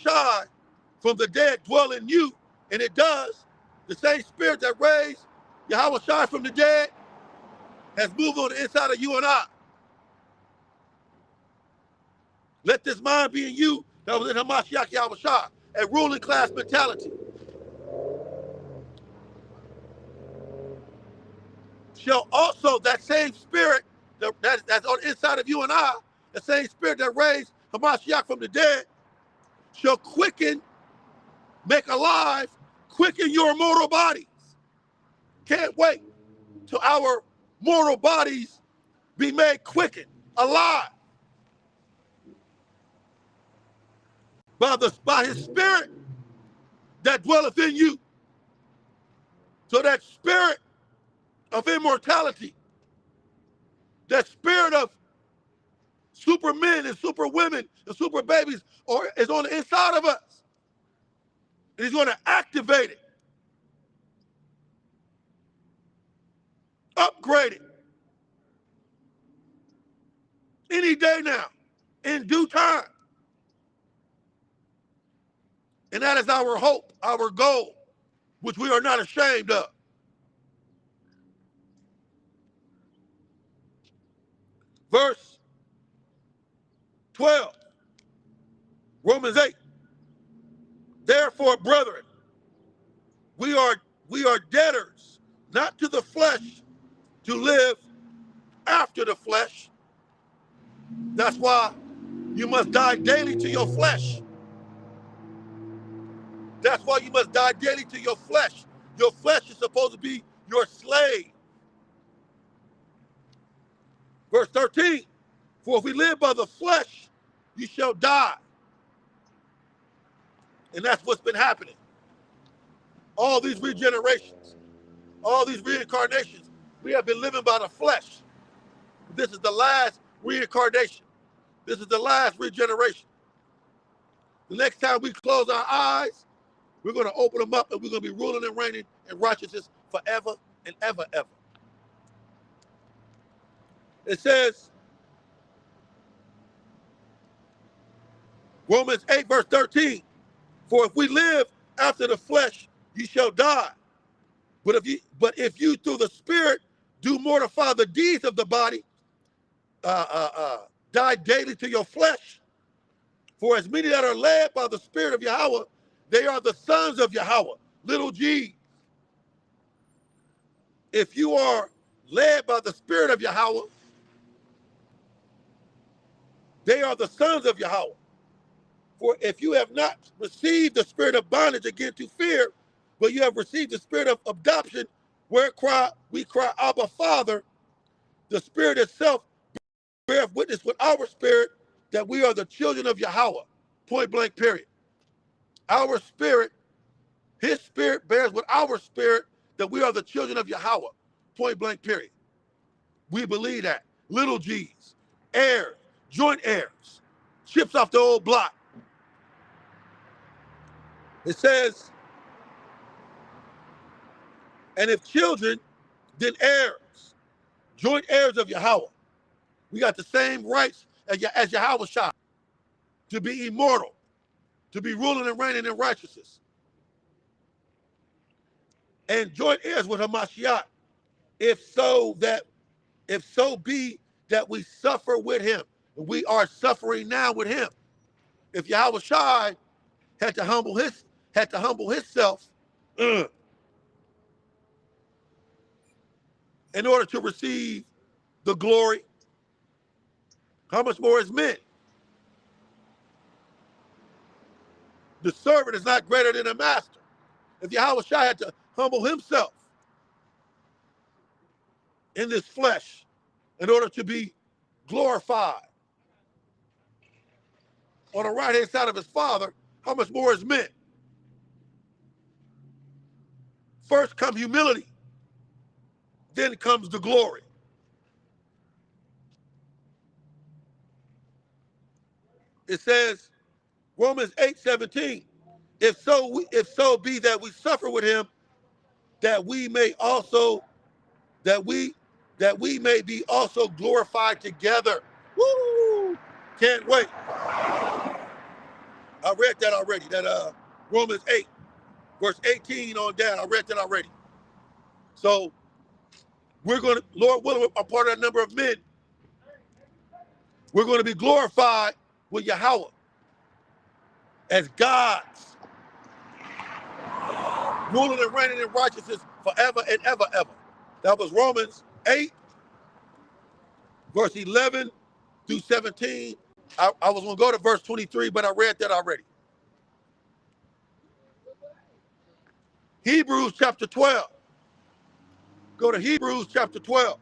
from the dead dwell in you, and it does, the same spirit that raised Yahweh Shai from the dead has moved on the inside of you and I. Let this mind be in you that was in Hamashiach Yahweh Shai, a ruling class mentality. Shall also, that same spirit that's on the inside of you and I, the same spirit that raised Hamashiach from the dead, shall quicken, make alive, quicken your mortal bodies. Can't wait till our mortal bodies be made quicken, alive by his spirit that dwelleth in you. So that spirit of immortality, that spirit of super men and super women and super babies is on the inside of us. And he's going to activate it, upgrade it any day now, in due time. And that is our hope, our goal, which we are not ashamed of. Verse 12, Romans 8. Therefore, brethren, we are debtors, not to the flesh, to live after the flesh. That's why you must die daily to your flesh. That's why you must die daily to your flesh. Your flesh is supposed to be your slave. Verse 13, for if we live by the flesh, you shall die. And that's what's been happening. All these regenerations, all these reincarnations, we have been living by the flesh. This is the last reincarnation. This is the last regeneration. The next time we close our eyes, we're going to open them up and we're going to be ruling and reigning in righteousness forever and ever, ever. It says, Romans 8, verse 13, for if we live after the flesh, you shall die. But if you through the Spirit do mortify the deeds of the body, die daily to your flesh. For as many that are led by the Spirit of Yahweh, they are the sons of Yahweh, little g. If you are led by the Spirit of Yahweh, they are the sons of Yahweh. For if you have not received the spirit of bondage again to fear, but you have received the spirit of adoption, where we cry, Abba, Father, the Spirit itself beareth witness with our spirit that we are the children of Yahweh. Point blank, period. Our spirit, his spirit bears with our spirit that we are the children of Yahweh. Point blank, period. We believe that. Little g's, heirs, joint heirs, chips off the old block. It says, and if children, then heirs, joint heirs of Yahweh. We got the same rights as Yahweh Shai, to be immortal, to be ruling and reigning in righteousness. And joint heirs with Hamashiach, if so be that we suffer with him. We are suffering now with him. If Yahweh Shai had to humble himself in order to receive the glory, how much more is men? The servant is not greater than a master. If Yahweh Shai had to humble himself in this flesh in order to be glorified on the right-hand side of his Father, how much more is men? First comes humility, then comes the glory. It says, Romans 8:17, if so be that we suffer with him, that we may be also glorified together. Woo! Can't wait. I read that already. That Romans 8, verse 18 on down. I read that already. So we're going to, Lord willing, a part of that number of men, we're going to be glorified with Yahweh as gods, ruling and reigning in righteousness forever and ever, ever. That was Romans 8, verse 11 through 17. I was going to go to verse 23, but I read that already. Hebrews chapter 12. Go to Hebrews chapter 12.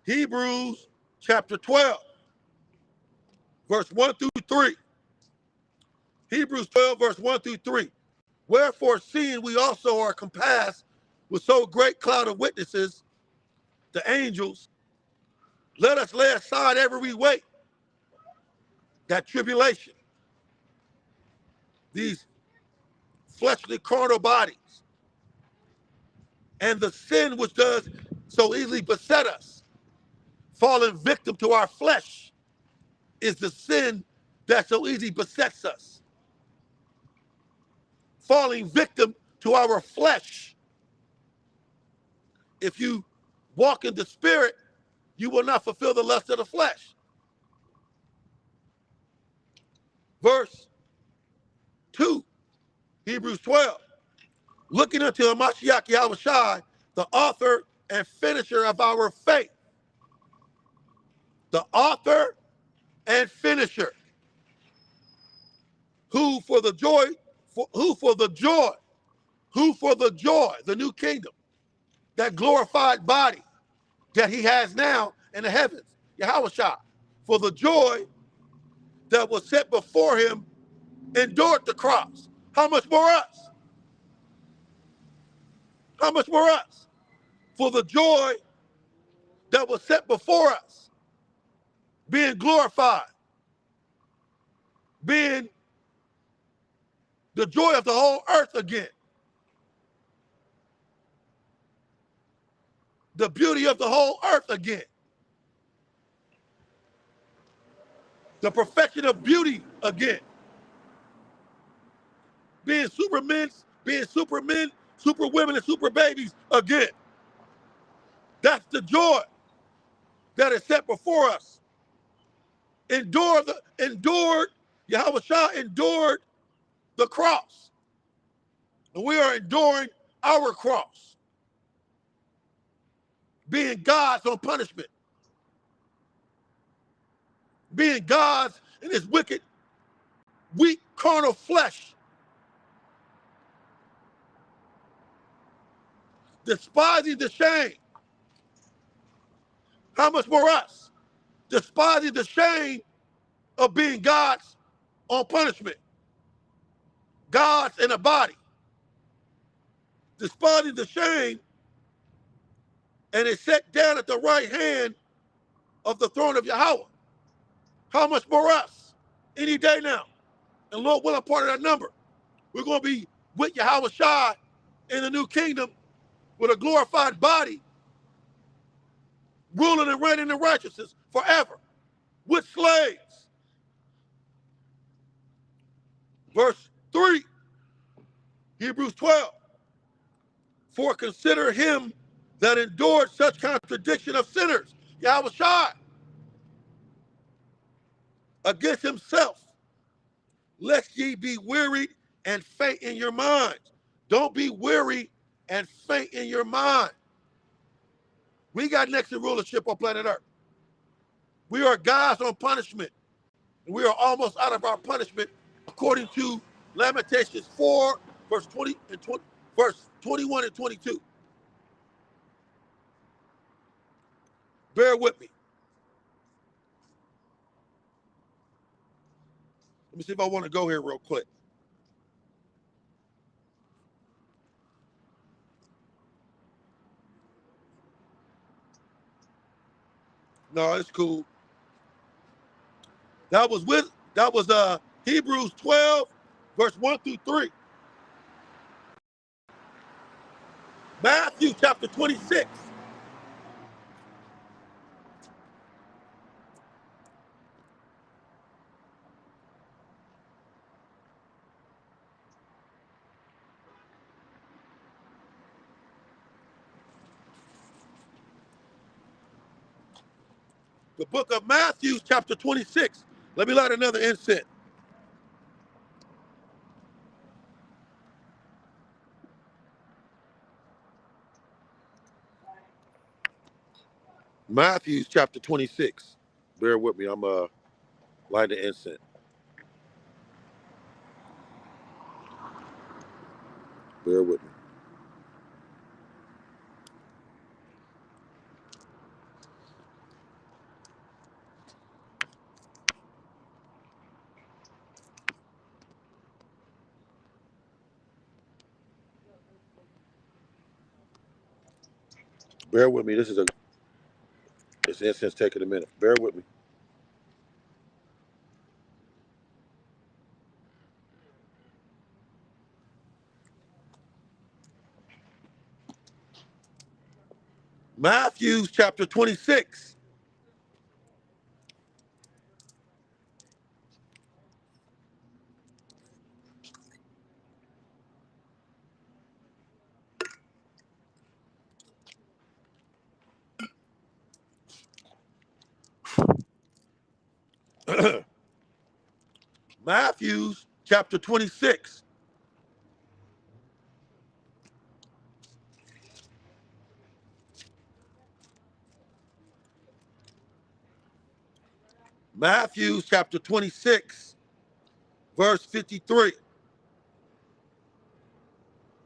Hebrews chapter 12, verse 1 through 3. Hebrews 12, verse 1 through 3. Wherefore, seeing we also are compassed with so great cloud of witnesses, the angels, let us lay aside every weight, that tribulation, these fleshly carnal bodies, and the sin which does so easily beset us. Falling victim to our flesh is the sin that so easily besets us. Falling victim to our flesh. If you walk in the spirit, you will not fulfill the lust of the flesh. Verse 2, Hebrews 12. Looking unto Hamashiach Yahushai, the author and finisher of our faith. The author and finisher. Who for the joy, the new kingdom, that glorified body that he has now in the heavens, Yahushua, for the joy that was set before him, endured the cross. How much more us? How much more us? For the joy that was set before us, being glorified, being the joy of the whole earth again, the beauty of the whole earth again, the perfection of beauty again, being supermen, super women, and super babies again. That's the joy that is set before us. Yahushua endured the cross. And we are enduring our cross. Being gods on punishment. Being gods in this wicked, weak, carnal flesh. Despising the shame. How much more us? Despising the shame of being gods on punishment. Gods in a body. Despising the shame, and is set down at the right hand of the throne of Yahweh. How much more us? Any day now. And Lord willing, part of that number. We're going to be with Yahweh Shai in the new kingdom with a glorified body, ruling and reigning in righteousness forever, with slaves. Verse 3, Hebrews 12. For consider him that endured such contradiction of sinners, Yahweh Shai, against himself, lest ye be wearied and faint in your minds. Don't be weary and faint in your mind. We got next in rulership on planet Earth. We are gods on punishment. And we are almost out of our punishment, according to Lamentations 4, verse 20 and 20, verse 21 and 22. Bear with me. Let me see if I want to go here real quick. No, it's cool. That was Hebrews 12, verse 1 through 3. Matthew chapter 26. The book of Matthew, chapter 26. Let me light another incense. Matthew, chapter 26. Bear with me. I'm lighting the incense. Bear with me. Bear with me. This incense taking a minute. Bear with me. Matthew, chapter 26. Matthew, chapter 26. Matthew, chapter 26, verse 53.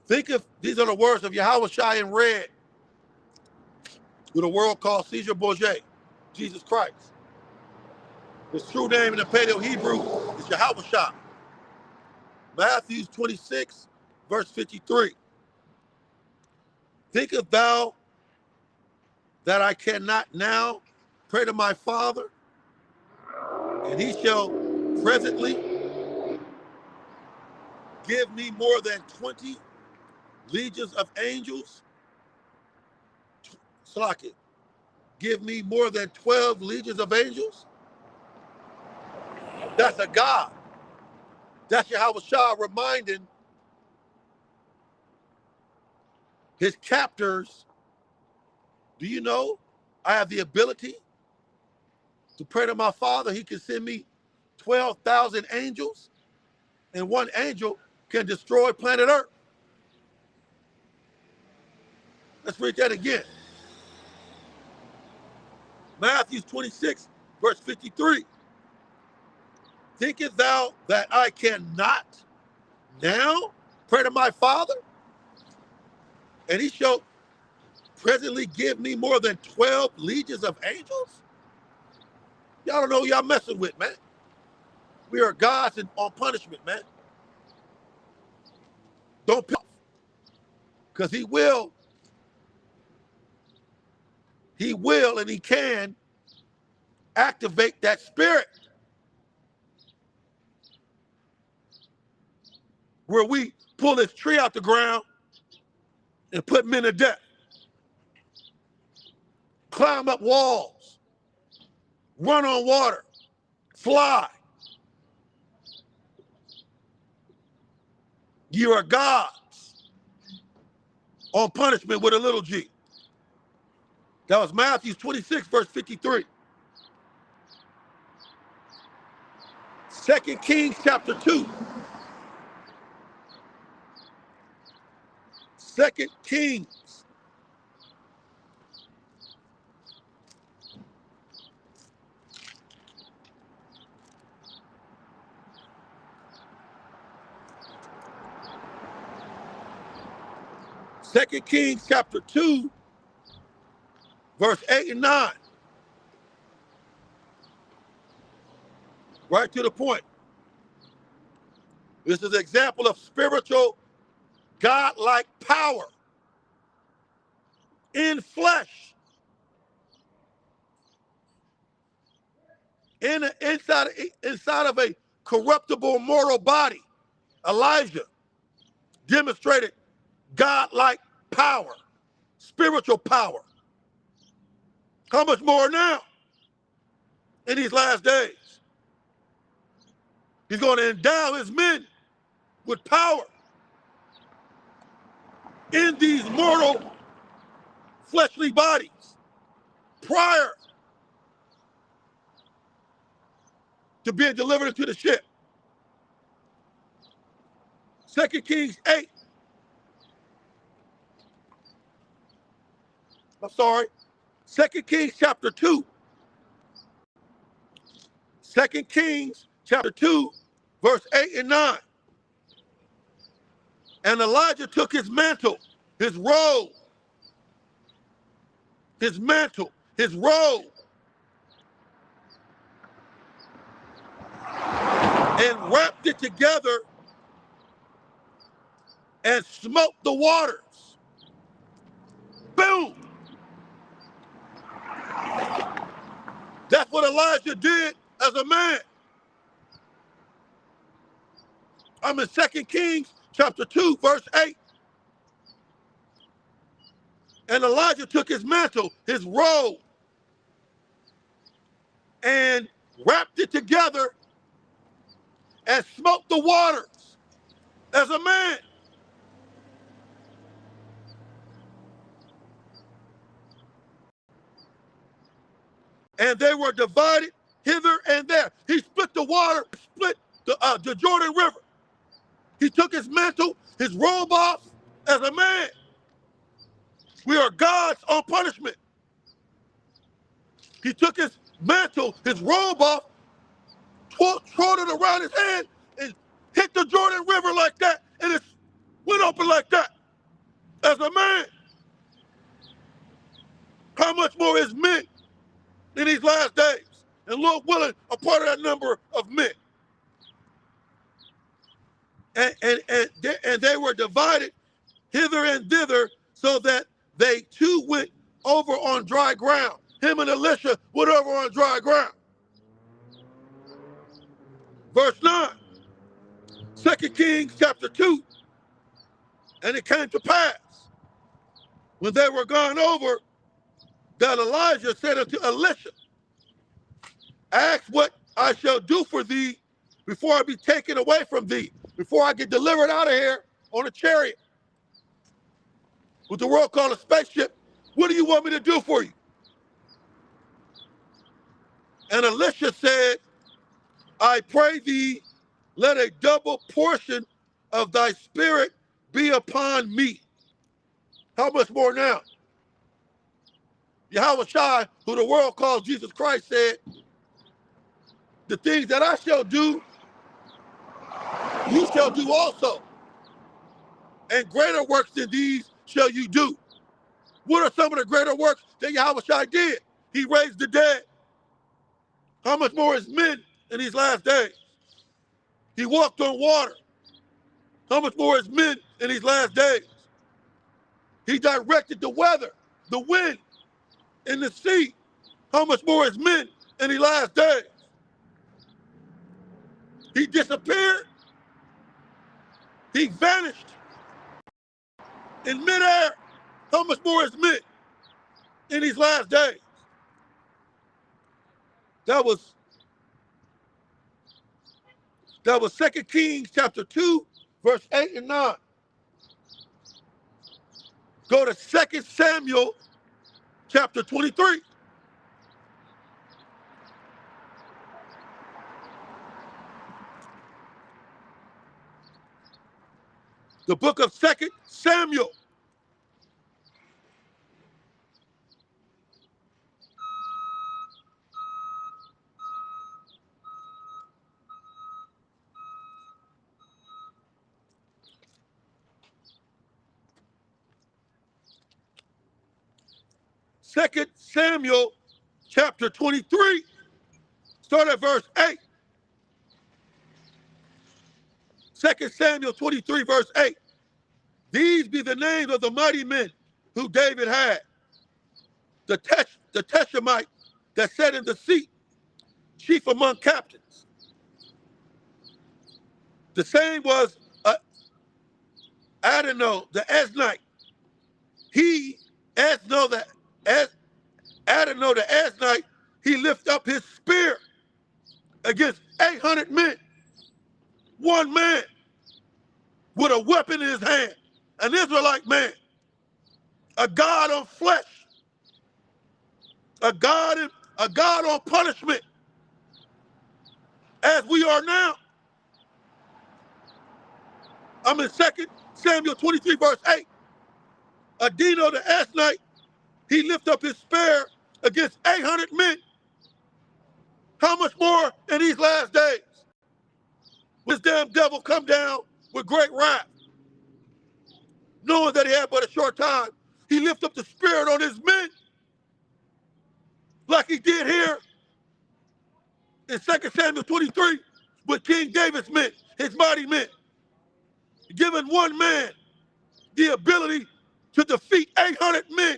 Think of, these are the words of Yahweh Shai in red, with a world called Caesar Borgia, Jesus Christ. His true name in the Paleo Hebrew is Yahweh Shai. Matthew 26, verse 53. Thinkest thou that I cannot now pray to my Father, and he shall presently give me more than 20 legions of angels? Slack it. Give me more than 12 legions of angels? That's a God. That's Yahweh Shah reminding his captors, do you know I have the ability to pray to my Father? He can send me 12,000 angels, and one angel can destroy planet Earth. Let's read that again. Matthew 26, verse 53. Thinkest thou that I cannot now pray to my Father, and he shall presently give me more than 12 legions of angels? Y'all don't know who y'all messing with, man. We are gods on punishment, man. Don't pick, because he will, and he can activate that spirit where we pull this tree out the ground and put men to death, climb up walls, run on water, fly. You are gods on punishment with a little g. That was Matthew 26, verse 53. 2 Kings chapter 2. 2 Kings. Second Kings chapter 2, verse 8 and 9. Right to the point. This is an example of spiritual, God-like power in flesh, inside of a corruptible mortal body. Elijah demonstrated God-like power, spiritual power. How much more now in these last days? He's going to endow his men with power in these mortal fleshly bodies. Prior to being delivered into the ship. 2 Kings 8. I'm sorry. 2 Kings chapter 2. 2 Kings chapter 2, verse 8 and 9. And Elijah took his mantle, his robe, his mantle, his robe, and wrapped it together and smote the waters. Boom! That's what Elijah did as a man. I'm in 2 Kings chapter 2, verse 8. And Elijah took his mantle, his robe, and wrapped it together and smote the waters as a man. And they were divided hither and there. He split the water, split the Jordan River. He took his mantle, his robe off as a man. We are God's own punishment. He took his mantle, his robe off, twirled it around his hand, and hit the Jordan River like that, and it went open like that as a man. How much more is men in these last days? And Lord willing, a part of that number of men. And they were divided hither and thither, so that they too went over on dry ground. Him and Elisha went over on dry ground. Verse 9, 2 Kings chapter 2. And it came to pass, when they were gone over, that Elijah said unto Elisha, ask what I shall do for thee before I be taken away from thee, before I get delivered out of here on a chariot with the world called a spaceship. What do you want me to do for you? And Elisha said, I pray thee, let a double portion of thy spirit be upon me. How much more now? Yahweh Shai, who the world calls Jesus Christ, said, the things that I shall do, you shall do also. And greater works than these shall you do. What are some of the greater works that Yahweh Shai did? He raised the dead. How much more is men in these last days? He walked on water. How much more is men in these last days? He directed the weather, the wind, and the sea. How much more is men in these last days? He disappeared. He vanished in midair. How much more is men in these last days? That was 2 Kings chapter 2, verse 8 and 9. Go to 2 Samuel chapter 23. The book of 2 Samuel. Second Samuel chapter 23, start at verse 8. 2 Samuel 23, verse 8. These be the names of the mighty men who David had. The Teshemite that sat in the seat, chief among captains. The same was Adonai, the Asnite. Adonai the Asnite, he lift up his spear against 800 men. One man with a weapon in his hand, an Israelite man, a God on flesh, a God on punishment. as we are now. I'm in 2 Samuel 23, verse 8. Adino the Asnite, he lift up his spear against 800 men. How much more in these last days? This damn devil come down with great wrath, knowing that he had but a short time. He lift up the spirit on his men like he did here in 2 Samuel 23 with King David's men, his mighty men, giving one man the ability to defeat 800 men.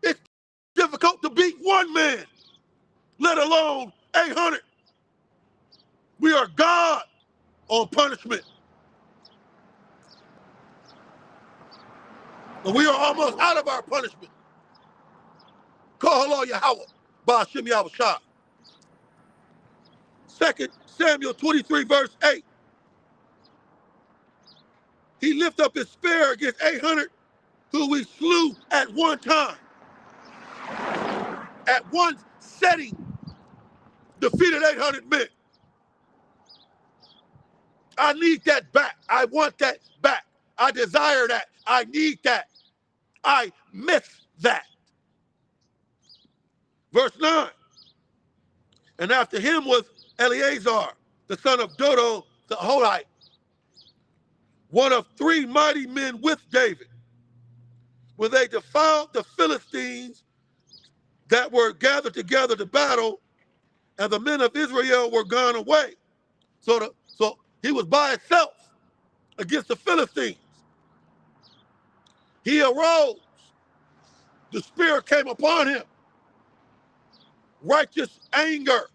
It's difficult to beat one man, let alone 800. We are God on punishment. And we are almost out of our punishment. Call Allah Yahweh, Ba'ashem Yahushua. 2 Samuel 23, verse 8. He lifted up his spear against 800 who we slew at one time. At one setting, defeated 800 men. I need that back. I want that back. I desire that. I need that. I miss that. Verse 9. And after him was Eleazar, the son of Dodo the Holite, one of 3 mighty men with David, when they defiled the Philistines that were gathered together to battle, and the men of Israel were gone away. So he was by himself against the Philistines. He arose. The Spirit came upon him. Righteous anger.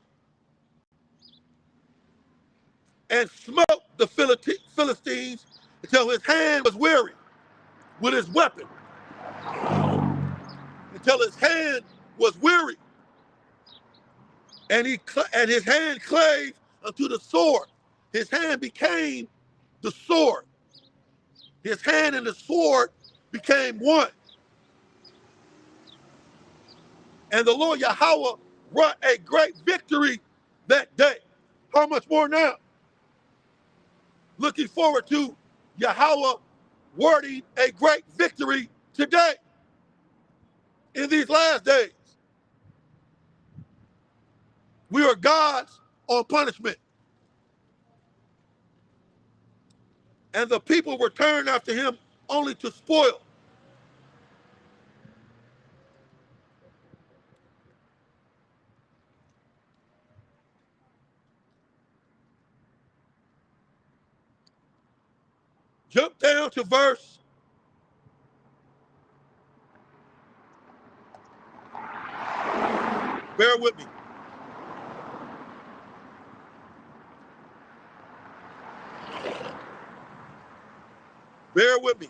And smote the Philistines until his hand was weary with his weapon. Until his hand was weary. And his hand clave unto the sword. His hand became the sword. His hand and the sword became one. And the Lord Yahweh wrought a great victory that day. How much more now? Looking forward to Yahweh wording a great victory today in these last days. We are gods on punishment. And the people returned after him only to spoil. Jump down to verse 5. Bear with me. Bear with me.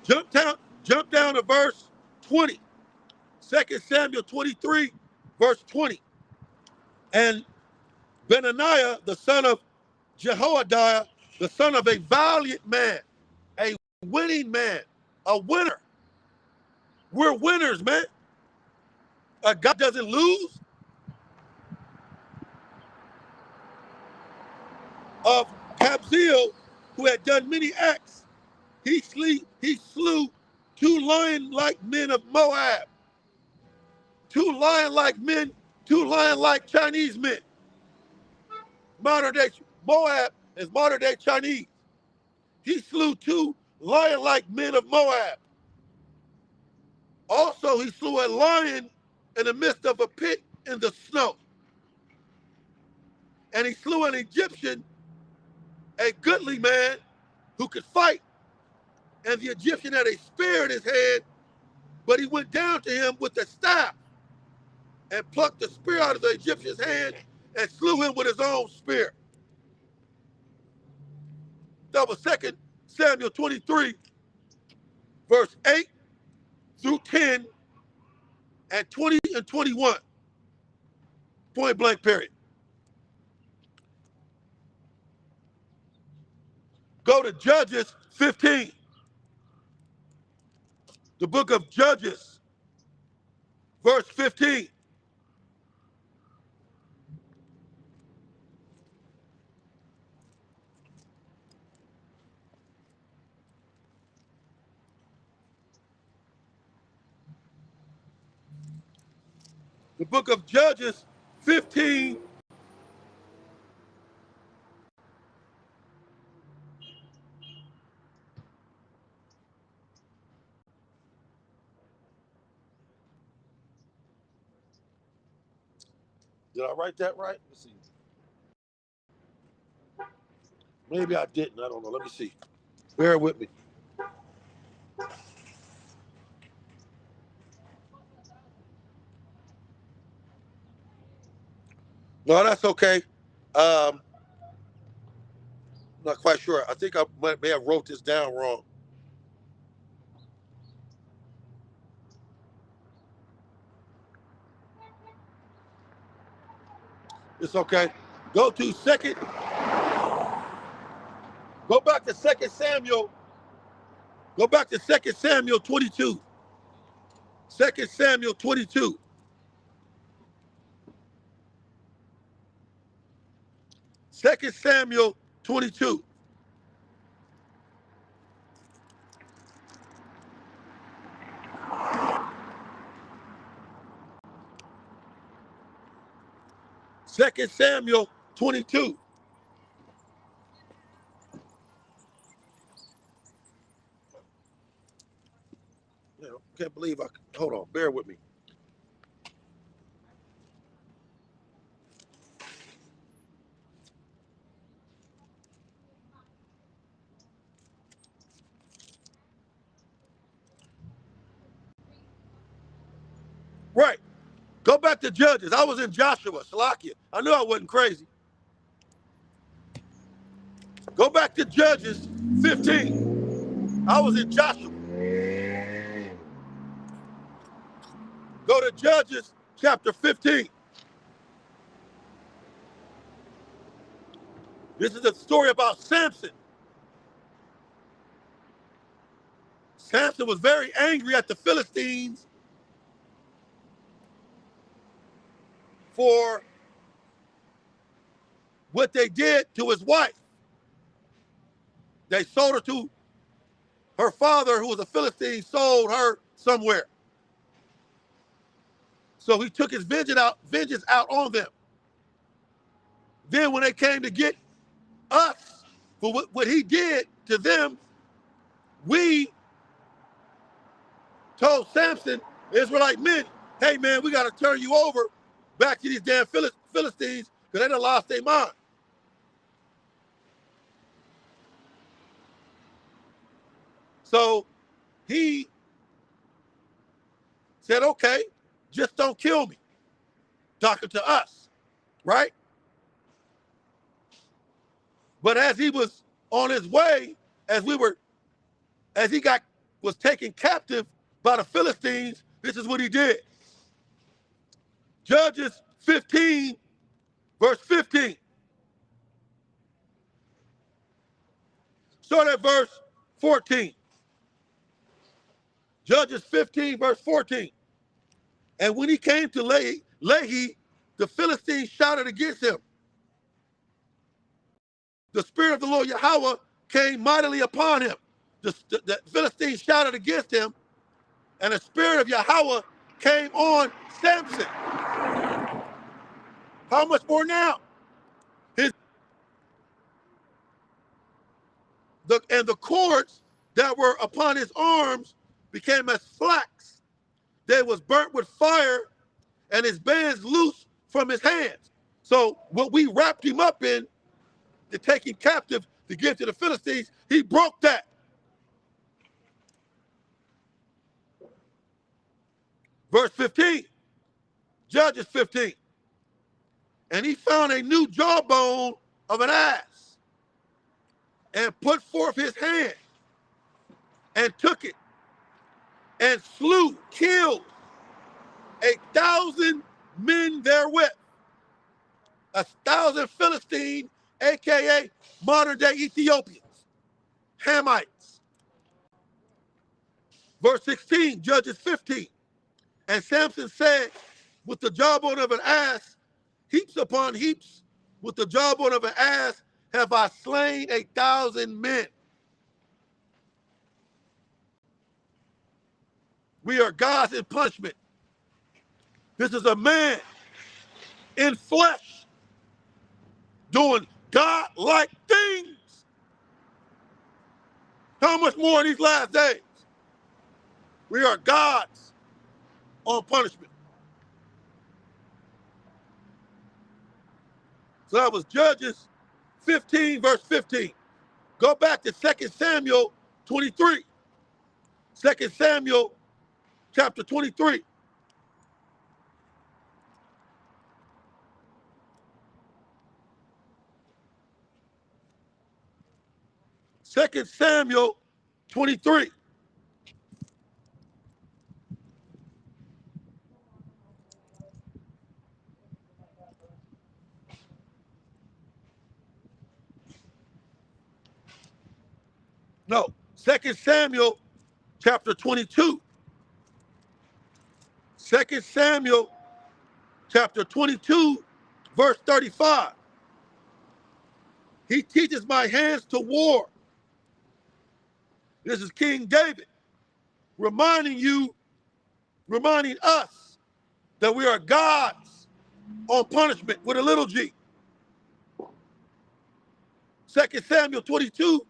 Jump down to verse 20. 2 Samuel 23, verse 20. And Benaniah, the son of Jehoiada, the son of a valiant man, a winning man, a winner. We're winners, man. God doesn't lose. Of Kabzeel, who had done many acts, he slew 2 lion-like men of Moab. 2 lion-like men, 2 lion-like Chinese men. Modern day Moab is modern day Chinese. He slew 2 lion-like men of Moab. Also, he slew a lion in the midst of a pit in the snow. And he slew an Egyptian, a goodly man who could fight. And the Egyptian had a spear in his hand, but he went down to him with a staff and plucked the spear out of the Egyptian's hand and slew him with his own spear. That was 2 Samuel 23, verse 8 through 10 and 20 and 21. Point blank period. Go to Judges 15. The book of Judges, verse 15. The book of Judges 15. Did I write that right? Let's see. Maybe I didn't. I don't know. Let me see. Bear with me. No, that's okay. Not quite sure. I think I may have wrote this down wrong. It's okay. Go to second. Go back to 2 Samuel. Go back to 2 Samuel 22. 2 Samuel 22. 2 Samuel 22. Second Samuel 22. Can't believe hold on, bear with me. Right. Go back to Judges. I was in Joshua, Salakia. I knew I wasn't crazy. Go back to Judges 15. I was in Joshua. Go to Judges chapter 15. This is a story about Samson. Samson was very angry at the Philistines for what they did to his wife. They sold her to her father, who was a Philistine, sold her somewhere. So he took his vengeance out on them. Then when they came to get us for what he did to them, we told Samson, Israelite men, hey man, we got to turn you over back to these damn Philistines because they done lost their mind. So he said, okay, just don't kill me. Talking to us, right? But as he was on his way, as he was taken captive by the Philistines, this is what he did. Judges 15, verse 15. Start at verse 14. Judges 15, verse 14. And when he came to Lehi, the Philistines shouted against him. The Spirit of the Lord Yahweh came mightily upon him. The Philistines shouted against him, and the Spirit of Yahweh came on Samson. How much more now? The cords that were upon his arms became as flax. They was burnt with fire, and his bands loose from his hands. So what we wrapped him up in to take him captive to give to the Philistines, he broke that. Verse 15, Judges 15. And he found a new jawbone of an ass and put forth his hand and took it and killed 1,000 men therewith. 1,000 Philistine, AKA modern day Ethiopians, Hamites. Verse 16, Judges 15. And Samson said, with the jawbone of an ass, heaps upon heaps, with the jawbone of an ass, have I slain 1,000 men. We are gods in punishment. This is a man in flesh doing God-like things. How much more in these last days? We are gods on punishment. So that was Judges 15, verse 15. Go back to 2 Samuel 23. 2 Samuel chapter 23. Second Samuel 23. No, 2 Samuel chapter 22. 2 Samuel chapter 22, verse 35. He teaches my hands to war. This is King David reminding us that we are gods on punishment with a little g. 2 Samuel 22,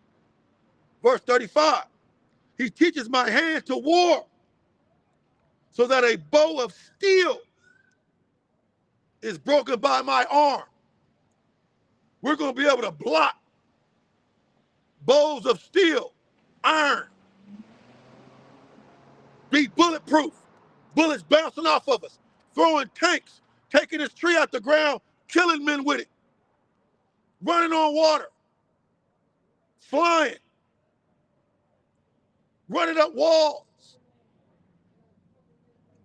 verse 35. He teaches my hand to war so that a bow of steel is broken by my arm. We're going to be able to block bows of steel, iron, be bulletproof, bullets bouncing off of us, throwing tanks, taking this tree out the ground, killing men with it, running on water, flying, running up walls,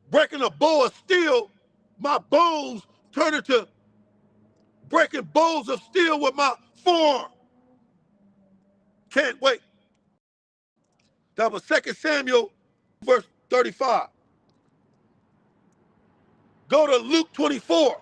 breaking a bow of steel. My bones turn into breaking bows of steel with my forearm. Can't wait. That was 2 Samuel, verse 35. Go to Luke 24.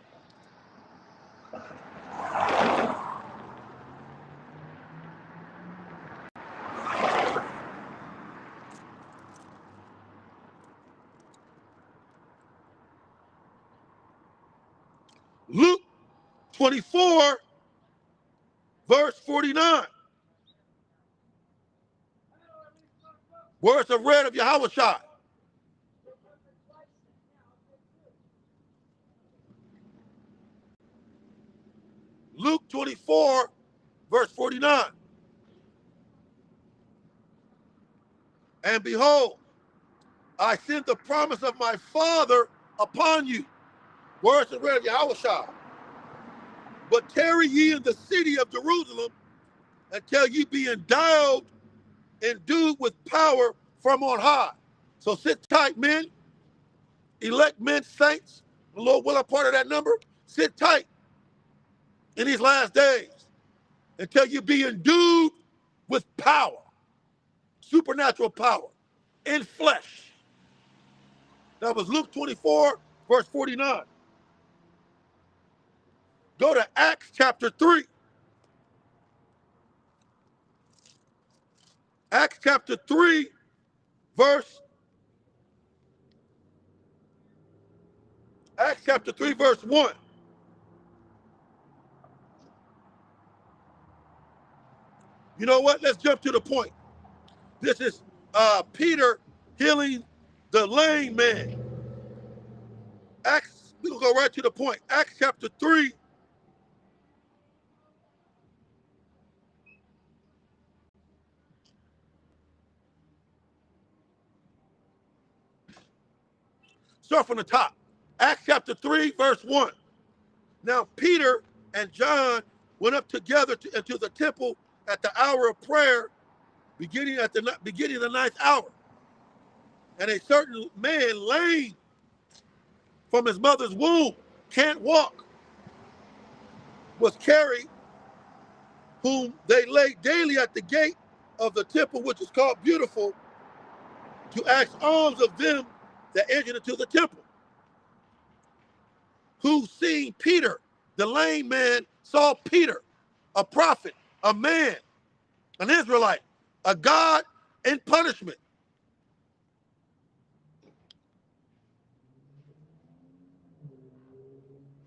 Luke 24, verse 49. Words of read of Yahushua. Luke 24, verse 49. And behold, I send the promise of my Father upon you. Words of read of Yahushua. But tarry ye in the city of Jerusalem until you be endued with power from on high. So sit tight, men, elect men, saints. The Lord will, a part of that number. Sit tight in these last days until you be endued with power, supernatural power, in flesh. That was Luke 24, verse 49. Go to Acts chapter 3. Acts chapter 3, verse 1. You know what? Let's jump to the point. This is Peter healing the lame man. Acts, we'll go right to the point. Acts chapter 3. Start from the top. Acts chapter 3, verse 1. Now Peter and John went up together into the temple at the hour of prayer, beginning of the ninth hour. And a certain man lame from his mother's womb, can't walk, was carried, whom they laid daily at the gate of the temple, which is called Beautiful, to ask alms of them that entered into the temple, who seeing Peter, the lame man, saw Peter, a prophet, a man, an Israelite, a God in punishment.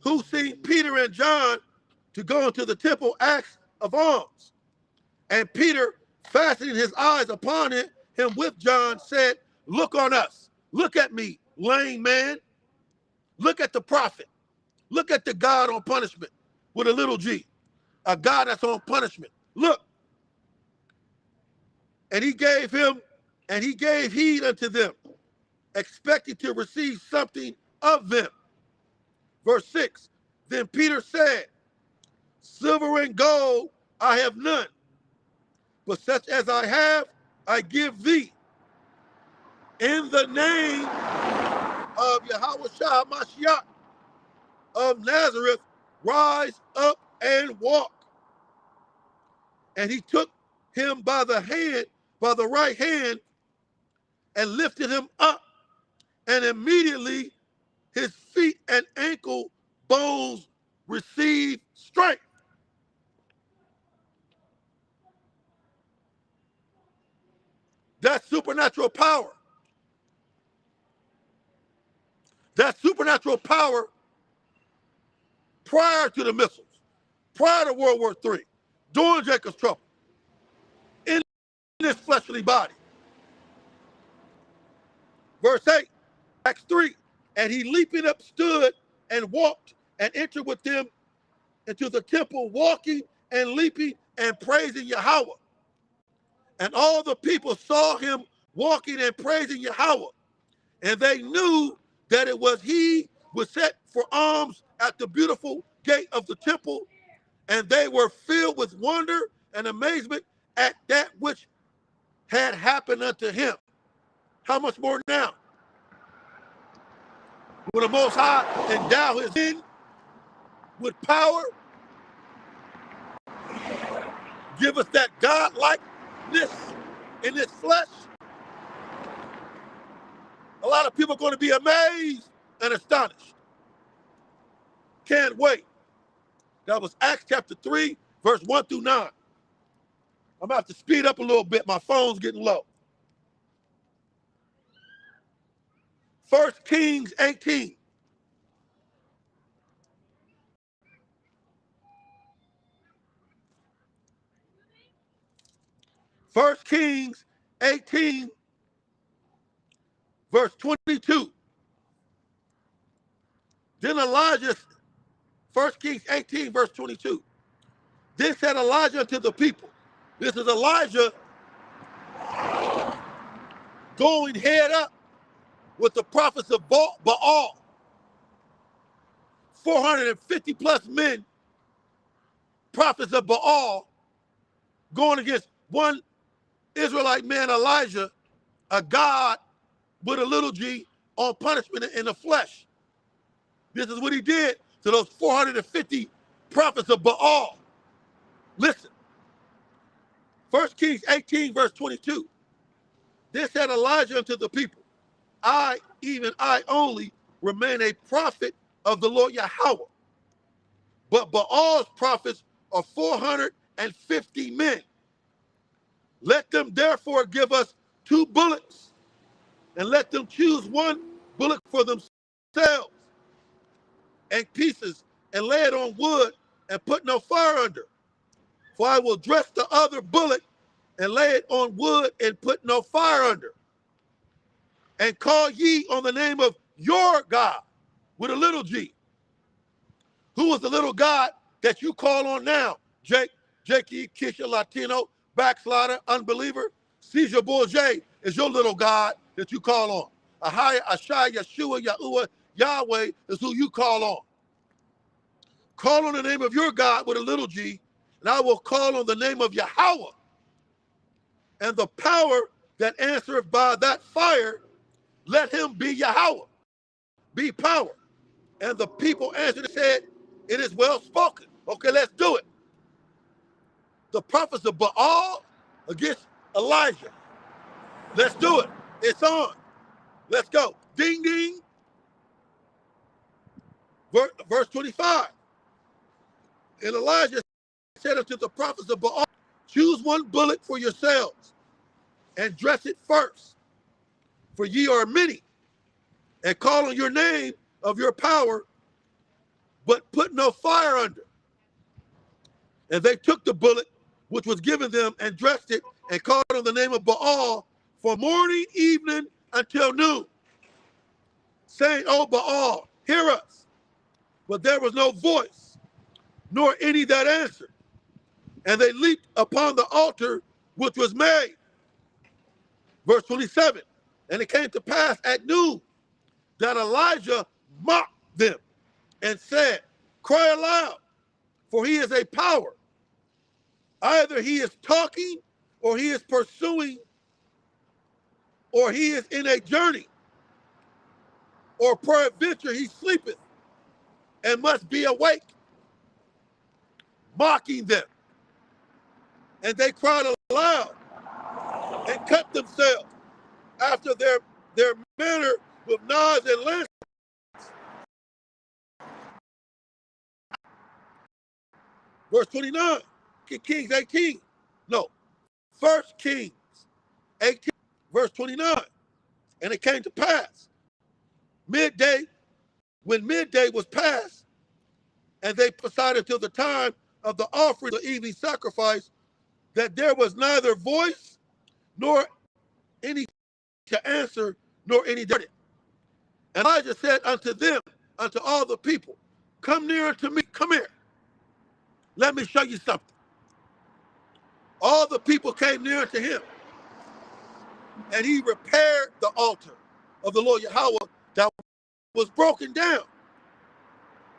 Who seeing Peter and John to go into the temple asked of alms. And Peter, fastening his eyes upon him with John, said, look on us. Look at me, lame man. Look at the prophet. Look at the God on punishment with a little g. A God that's on punishment. Look. And he gave heed unto them, expecting to receive something of them. Verse 6, then Peter said, silver and gold I have none, but such as I have, I give thee. In the name of Yahushua Mashiach of Nazareth, rise up and walk. And he took him by the right hand, and lifted him up. And immediately his feet and ankle bones received strength. That's supernatural power. That's supernatural power prior to the missiles, prior to World War III, during Jacob's trouble, in this fleshly body. Verse 8, Acts 3, and he leaping up stood and walked and entered with them into the temple, walking and leaping and praising Yahweh. And all the people saw him walking and praising Yahweh. And they knew that it was he was set for alms at the beautiful gate of the temple. And they were filled with wonder and amazement at that which had happened unto him. How much more now? Will the Most High endow his men with power? Give us that God-likeness in this flesh? A lot of people are going to be amazed and astonished. Can't wait. That was Acts chapter 3, verse 1 through 9. I'm going to have to speed up a little bit. My phone's getting low. 1 Kings 18. 1 Kings 18, verse 22. Then Elijah, 1 Kings 18, verse 22. Then said Elijah to the people. This is Elijah going head up with the prophets of Baal. 450 plus men, prophets of Baal, going against one Israelite man, Elijah, a God with a little g on punishment in the flesh. This is what he did to those 450 prophets of Baal. Listen, 1 Kings 18, verse 22. This said Elijah unto the people, I, even I only, remain a prophet of the Lord Yahweh. But Baal's prophets are 450 men. Let them therefore give us 2 bullets, and let them choose 1 bullet for themselves, and pieces, and lay it on wood, and put no fire under. For I will dress the other bullet, and lay it on wood, and put no fire under. And call ye on the name of your God, with a little g. Who is the little God that you call on now? Jakey, Kisha, Latino, backslider, unbeliever. Caesar Bourget is your little God that you call on. Ahia, Ashai, Yeshua, Yahuwah, Yahweh is who you call on. Call on the name of your God with a little g, and I will call on the name of Yahweh. And the power that answereth by that fire, let him be Yahweh, be power. And the people answered and said, it is well spoken. Okay, let's do it. The prophets of Baal against Elijah. Let's do it. It's on. Let's go. Ding, ding. Verse 25. And Elijah said unto the prophets of Baal, choose one bullock for yourselves and dress it first, for ye are many, and call on your name of your power, but put no fire under. And they took the bullock which was given them and dressed it and called on the name of Baal for morning, evening, until noon, saying, O Baal, hear us. But there was no voice, nor any that answered. And they leaped upon the altar which was made. Verse 27, and it came to pass at noon that Elijah mocked them and said, cry aloud, for he is a power. Either he is talking, or he is pursuing, or he is in a journey, or peradventure he sleepeth and must be awake, mocking them. And they cried aloud and cut themselves after their manner with knives and lances. Verse 29, Kings 18. No, 1 Kings 18, verse 29. And it came to pass, midday, when midday was past, and they presided till the time of the offering of the evening sacrifice, that there was neither voice, nor any to answer, nor any dirty. And Elijah said unto them, unto all the people, come near unto me, come here. Let me show you something. All the people came near to him, and he repaired the altar of the Lord Yahweh that was broken down.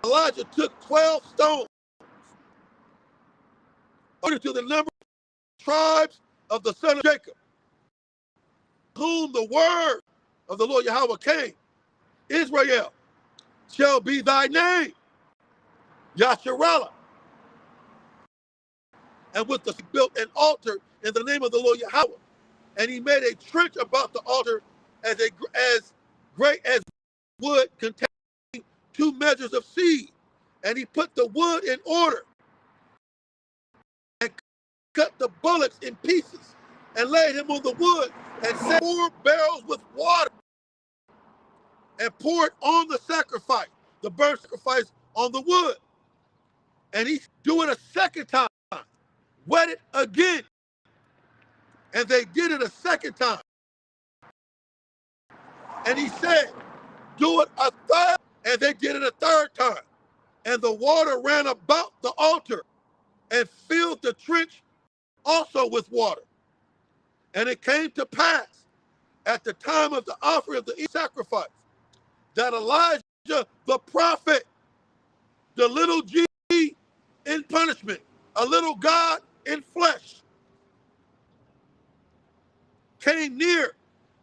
Elijah took 12 stones, according to the number of tribes of the son of Jacob, whom the word of the Lord Yahweh came. Israel shall be thy name, Yasharallah. And with the built an altar in the name of the Lord Yahweh. And he made a trench about the altar as great as wood containing 2 measures of seed. And he put the wood in order and cut the bullocks in pieces and laid him on the wood and set 4 barrels with water and poured on the sacrifice, the burnt sacrifice on the wood. And he do it a second time, wet it again. And they did it a second time. And he said, do it a third. And they did it a third time. And the water ran about the altar and filled the trench also with water. And it came to pass at the time of the offering of the sacrifice that Elijah the prophet, the little g in punishment, a little God in flesh, came near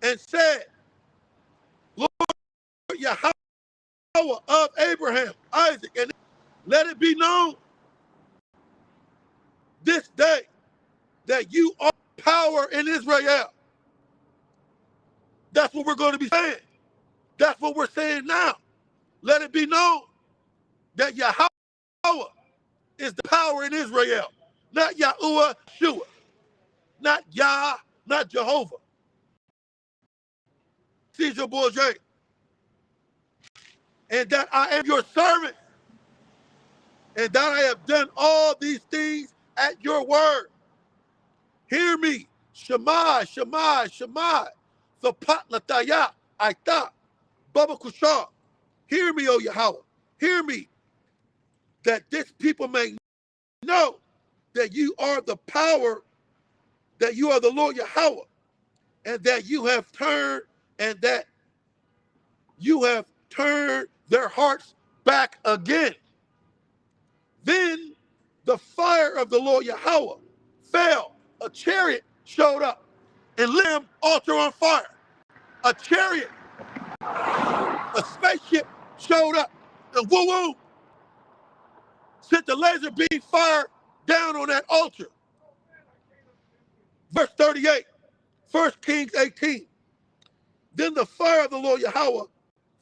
and said, Lord Yahweh of Abraham, Isaac, and let it be known this day that you are power in Israel. That's what we're going to be saying. That's what we're saying now. Let it be known that Yahweh is the power in Israel, not Yahuwah, Shua, not Yah, not Jehovah. Caesar Borgia, and that I am your servant, and that I have done all these things at your word. Hear me, Shammai, Shammai, Shammai, the Patlataya, Aita, Baba Kushar. Hear me, O Yahweh. Hear me, that this people may know that you are the power, that you are the Lord Yahweh, and that you have turned, and that you have turned their hearts back again. Then the fire of the Lord Yahweh fell. A chariot showed up and lit him altar on fire. A chariot, a spaceship showed up and woo-woo, sent the laser beam fire down on that altar. Verse 38, 1 Kings 18. Then the fire of the Lord Yahweh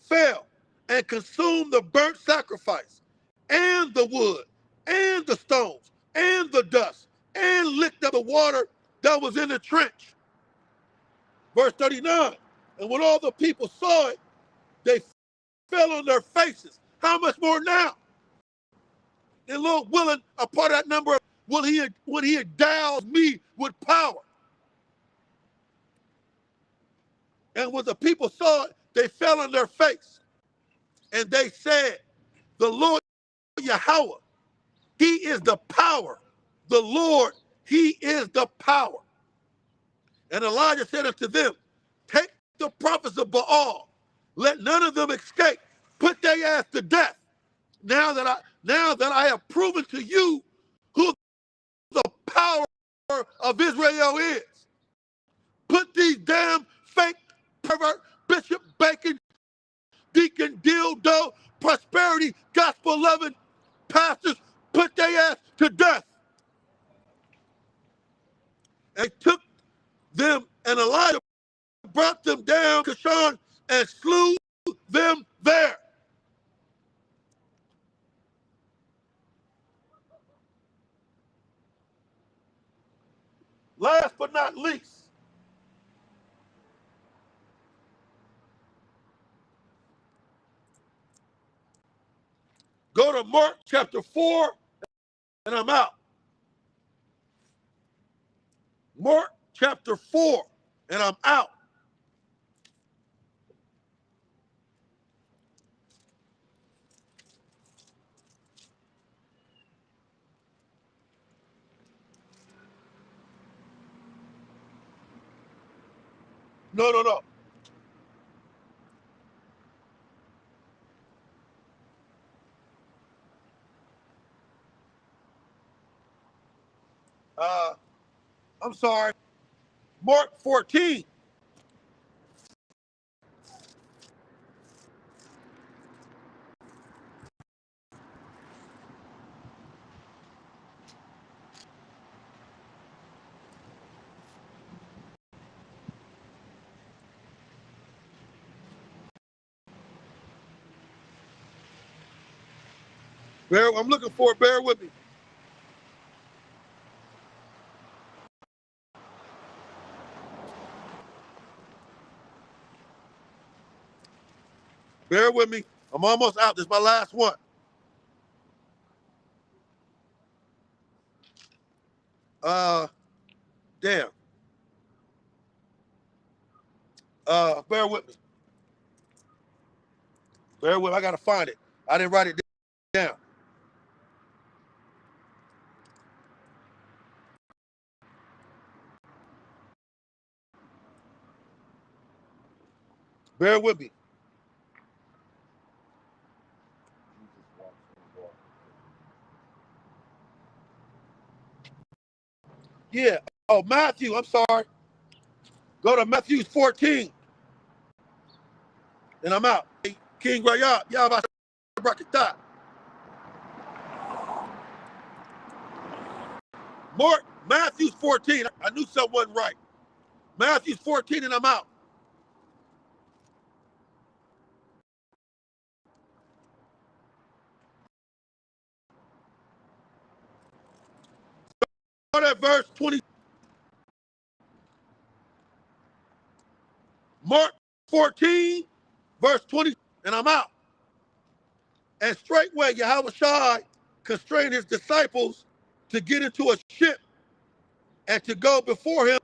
fell and consumed the burnt sacrifice and the wood and the stones and the dust and licked up the water that was in the trench. Verse 39, and when all the people saw it, they fell on their faces. How much more now? And Lord willing, a part of that number, when he endows me with power. And when the people saw it, they fell on their face. And they said, the Lord Yahweh, he is the power. The Lord, he is the power. And Elijah said unto them, take the prophets of Baal, let none of them escape, put their ass to death. Now that I have proven to you who the power of Israel is. Put these damn fake pervert Bishop Bacon, Deacon Dildo, prosperity, gospel loving pastors, put their ass to death. And took them, and Elijah brought them down to Kishon and slew them there. Last but not least, go to Mark chapter 4, and I'm out. Mark chapter 4, and I'm out. No. I'm sorry. Mark 14. I'm looking for it. Bear with me. Bear with me. I'm almost out. This is my last one. Damn. Bear with me. Bear with me. I gotta find it. I didn't write it down. Bear with me. Yeah. Oh, Matthew. I'm sorry. Go to Matthew 14, and I'm out. Hey, King Rayab, Yahweh Barakatah. Mark, Matthew 14. I knew something wasn't right. Matthew 14, and I'm out. Start at verse 20. Mark 14, verse 20, and I'm out. And straightway Yahweh Shai constrained his disciples to get into a ship and to go before him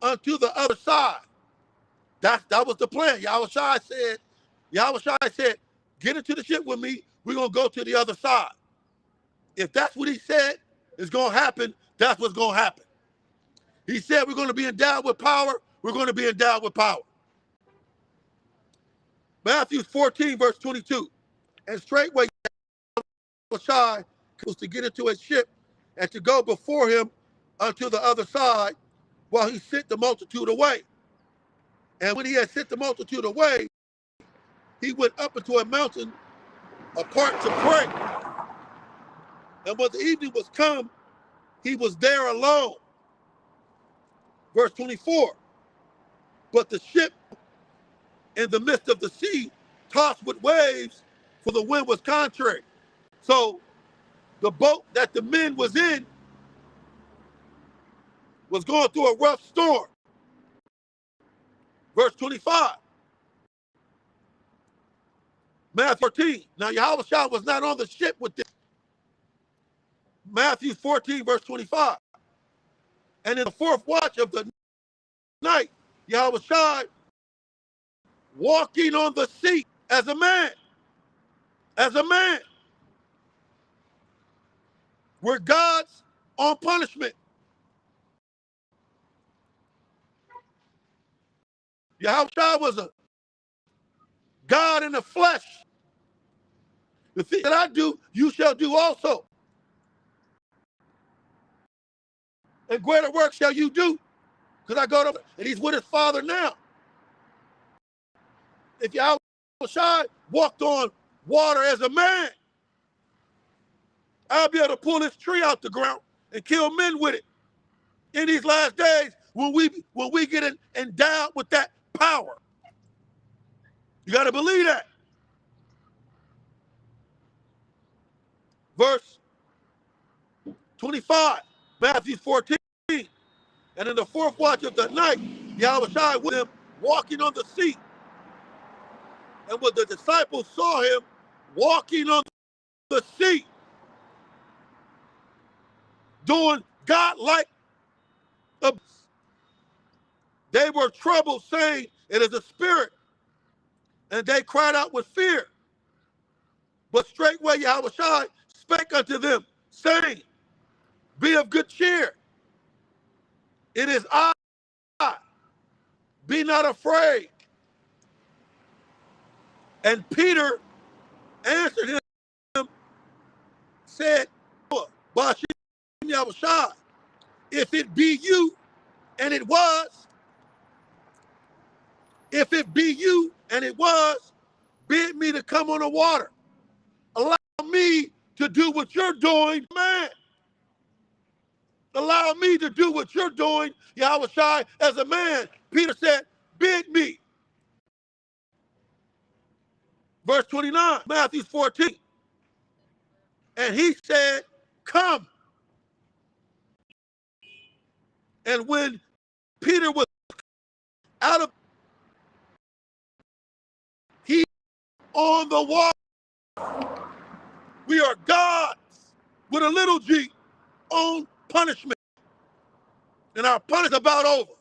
unto the other side. That was the plan. Yahweh Shai said, get into the ship with me. We're going to go to the other side. If that's what he said is going to happen, that's what's going to happen. He said we're going to be endowed with power. We're going to be endowed with power. Matthew 14, verse 22. And straightway Shai was to get into a ship and to go before him unto the other side while he sent the multitude away. And when he had sent the multitude away, he went up into a mountain apart to pray. And when the evening was come, he was there alone. Verse 24. But the ship in the midst of the sea, tossed with waves, for the wind was contrary. So the boat that the men was in was going through a rough storm. Verse 25, Matthew 14. Now Yahushua was not on the ship with them. Matthew 14, verse 25. And in the fourth watch of the night, Yahushua walking on the sea as a man, were God's on punishment. Yahushua was a God in the flesh. The thing that I do, you shall do also. And greater work shall you do, because I go to, and he's with his Father now. If Yahushua walked on water as a man, I'll be able to pull this tree out the ground and kill men with it. In these last days, when we get endowed with that power, you got to believe that. Verse 25, Matthew 14. And in the fourth watch of the night, Yahushua with him walking on the sea. And when the disciples saw him walking on the sea, doing God-like, they were troubled, saying, it is a spirit. And they cried out with fear. But straightway Yahushua spake unto them, saying, be of good cheer. It is I. Be not afraid. And Peter answered him, said, Bashim Yahushua, if it be you, and it was, if it be you, and it was, bid me to come on the water. Allow me to do what you're doing, man. Allow me to do what you're doing, Yahushua, as a man. Peter said, bid me. Verse 29, Matthew 14. And he said, come. And when Peter was out of, he on the water. We are gods with a little g on punishment. And our punishment is about over.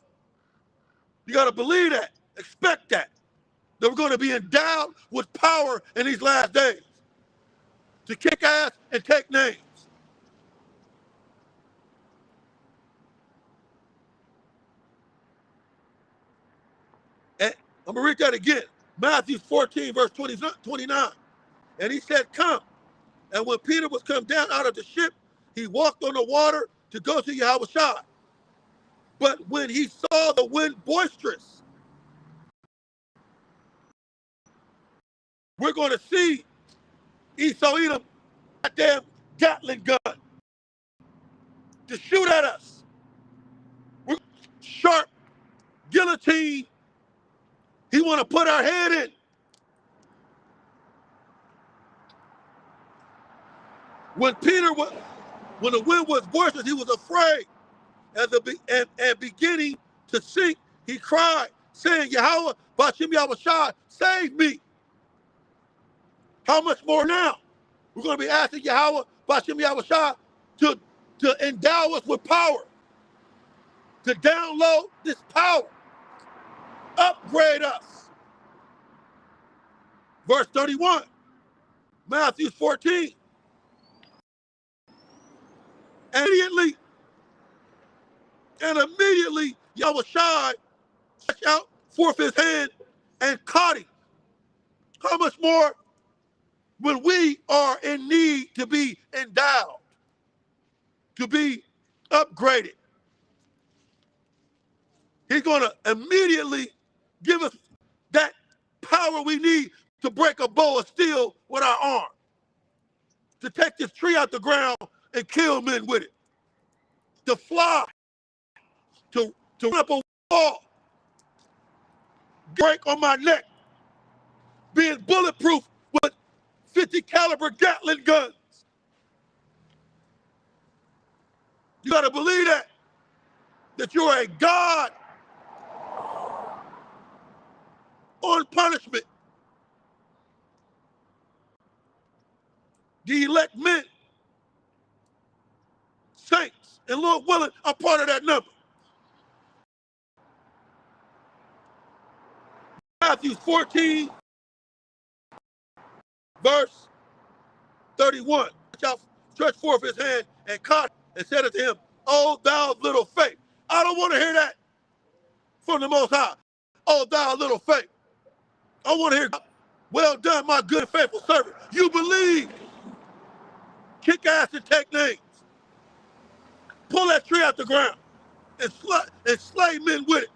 You got to believe that. Expect that. That we're going to be endowed with power in these last days to kick ass and take names. And I'm going to read that again. Matthew 14, verse 29. And he said, come. And when Peter was come down out of the ship, he walked on the water to go to Yahushua. But when he saw the wind boisterous, we're going to see Esau Edom goddamn Gatling gun to shoot at us. We're sharp guillotine. He want to put our head in. When the wind was boisterous, he was afraid. And beginning to sink, he cried, saying, Yahweh, Bashim Yahushua, save me. How much more now? We're going to be asking Yahweh, Bashim Yahushua, to endow us with power, to download this power, upgrade us. Verse 31, Matthew 14. And immediately Yahushua stretched out forth his hand and caught him. How much more when we are in need to be endowed, to be upgraded? He's going to immediately give us that power we need to break a bow of steel with our arm, to take this tree out the ground and kill men with it, to fly, to run up a wall, break on my neck being bulletproof with 50 caliber Gatling guns. You got to believe that you're a God on punishment. The elect men, saints, and Lord willing, are part of that number. Matthew 14, verse 31. Stretched forth his hand and caught and said unto him, "O thou little faith." I don't want to hear that from the Most High. "Oh, thou little faith." I want to hear, "Well done, my good and faithful servant. You believe. Kick ass and take names. Pull that tree out the ground and slay men with it.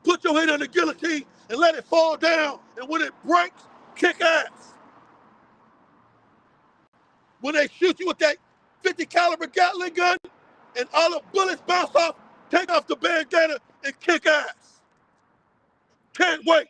Put your head on the guillotine and let it fall down. And when it breaks, kick ass. When they shoot you with that 50 caliber Gatling gun and all the bullets bounce off, take off the bandana and kick ass. Can't wait."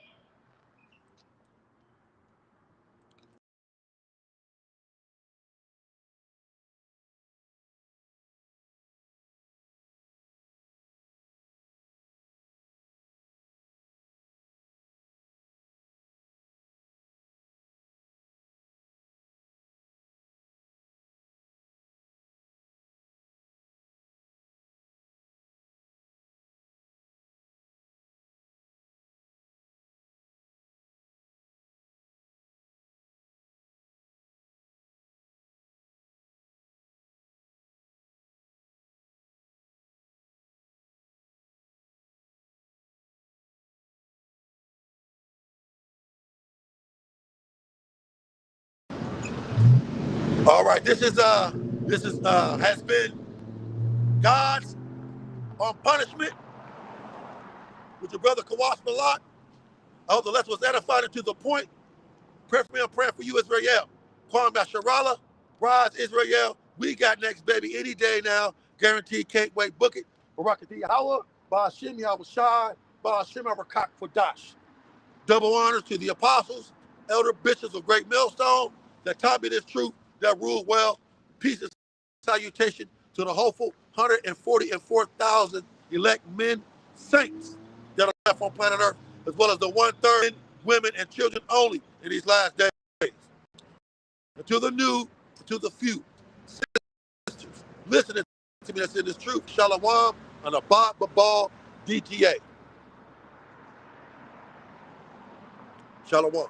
All right, this is has been God's on punishment with your brother Kawash Malott. I hope the lesson was edified and to the point. Pray for me, I'm praying for you, Israel. Kwame Sharala, Rise, Israel. We got next, baby, any day now. Guaranteed, can't wait. Book it. Barakati Hawa, Ba'ashim Yahushai, Ba'ashim Arakak Kodash. Double honors to the apostles, elder bishops of Great Millstone that taught me this truth, that ruled well. Peace and salutation to the hopeful 144,000 elect men, saints that are left on planet Earth, as well as the 1/3 women and children only in these last days. And to the new, to the few, sisters, listening to me that's in this truth, Shalom and Abad Babal DTA. Shalom.